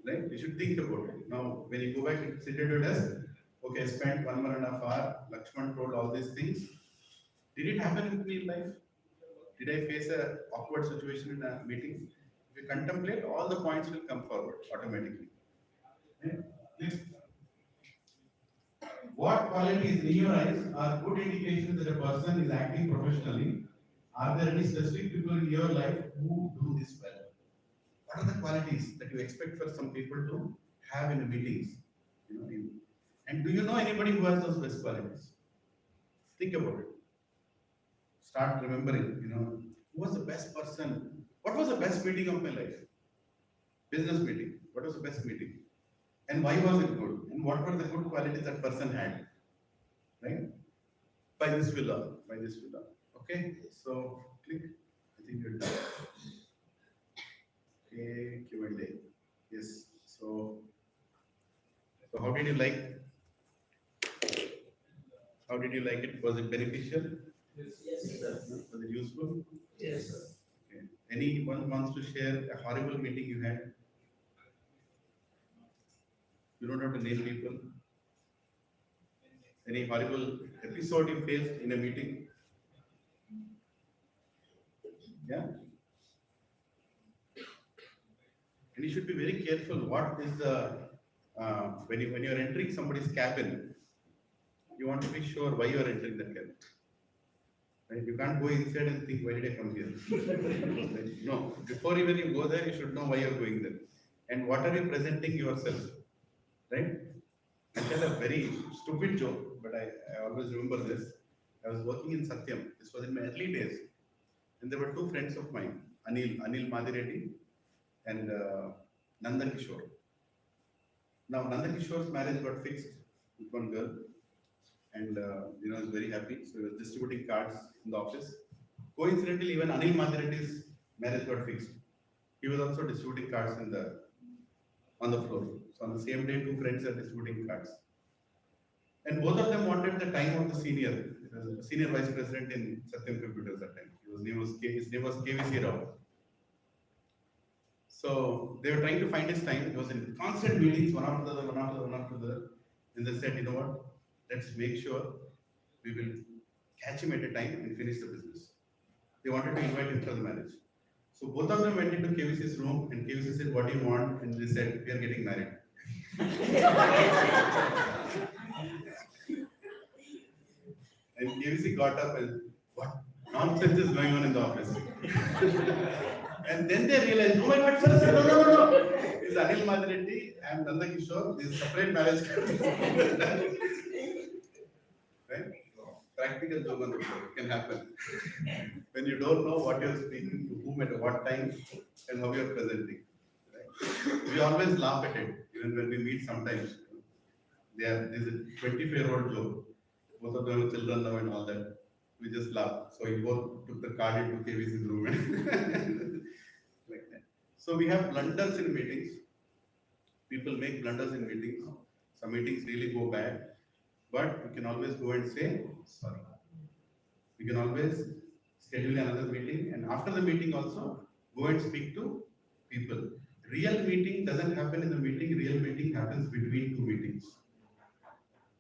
Right? You should think about it. Now, when you go back and sit at your desk, okay, I spent 1.5 hours, Lakshman told all these things. Did it happen with me in life? Did I face an awkward situation in a meeting? If you contemplate, all the points will come forward automatically. Okay? Next. What qualities in your eyes are good indications that a person is acting professionally? Are there any specific people in your life who do this well? What are the qualities that you expect for some people to have in the meetings? And do you know anybody who has those best qualities? Think about it. Start remembering, who was the best person? What was the best meeting of my life? Business meeting. What was the best meeting? And why was it good? And what were the good qualities that person had? Right? By this will learn. Okay? So click. I think you're done. Okay, Q&A. Yes. So how did you like? How did you like it? Was it beneficial?
Yes.
Was it useful?
Yes.
Okay. Anyone wants to share a horrible meeting you had? You don't have to name people. Any horrible episode you faced in a meeting? Yeah? And you should be very careful. What is the, when you are entering somebody's cabin, you want to be sure why you are entering that cabin. Right? You can't go inside and think, why did I come here? Right? No, before even you go there, you should know why you are going there. And what are you presenting yourself? Right? I tell a very stupid joke, but I always remember this. I was working in Satyam. This was in my early days. And there were 2 friends of mine, Anil Madhireddy and Nanda Kishore. Now, Nanda Kishore's marriage got fixed with one girl. And, he was very happy. So he was distributing cards in the office. Coincidentally, even Anil Madhireddy's marriage got fixed. He was also distributing cards on the floor. So on the same day, 2 friends are distributing cards. And both of them wanted the time of the senior vice president in Satyam Computers that time. His name was KVC Rao. So they were trying to find his time. He was in constant meetings, one after the other. And they said, you know what? Let's make sure we will catch him at a time and finish the business. They wanted to invite him for the marriage. So both of them went into KVC's room and KVC said, what do you want? And they said, we are getting married. And KVC got up and, what nonsense is going on in the office? And then they realized, oh my God, sir, no. It's Anil Madhireddy and Nanda Kishore, this is separate marriage. Right? Practice practical joke on the floor. It can happen. When you don't know what you're speaking to whom at what time and how you're presenting. Right? We always laugh at it, even when we meet sometimes. There's a 25-year-old joke. Both of them are children now and all that. We just laugh. So he both took the card into KVC's room like that. So we have blunders in meetings. People make blunders in meetings. Some meetings really go bad. But you can always go and say, sorry. You can always schedule another meeting, and after the meeting also, go and speak to people. Real meeting doesn't happen in the meeting, real meeting happens between two meetings.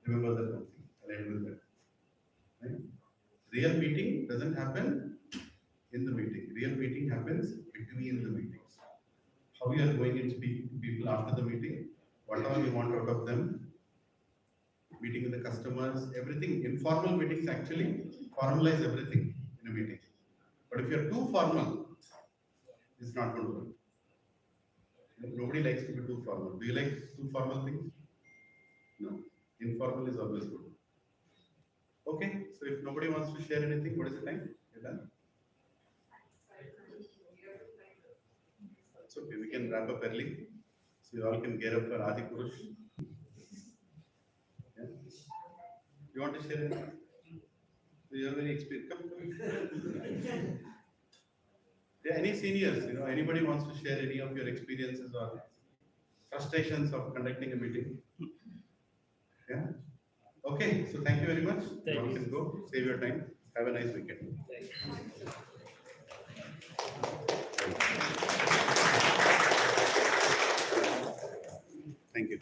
Remember that one thing, I'll end with that. Right? Real meeting doesn't happen in the meeting, real meeting happens between the meetings. How you are going and speaking to people after the meeting, what all you want out of them, meeting with the customers, everything. Informal meetings actually formalize everything in a meeting. But if you're too formal, it's not going to work. Nobody likes to be too formal. Do you like too formal things? No. Informal is always good. Okay, so if nobody wants to share anything, what is the time? You're done? It's okay, we can wrap up early. So you all can get up for Adi Purush. Yeah. You want to share anything? You are very experienced. Come. Yeah, any seniors, anybody wants to share any of your experiences or frustrations of conducting a meeting? Yeah. Okay, so thank you very much.
Thank
You
you.
can go, save your time. Have a nice weekend.
Thank you.
Thank you.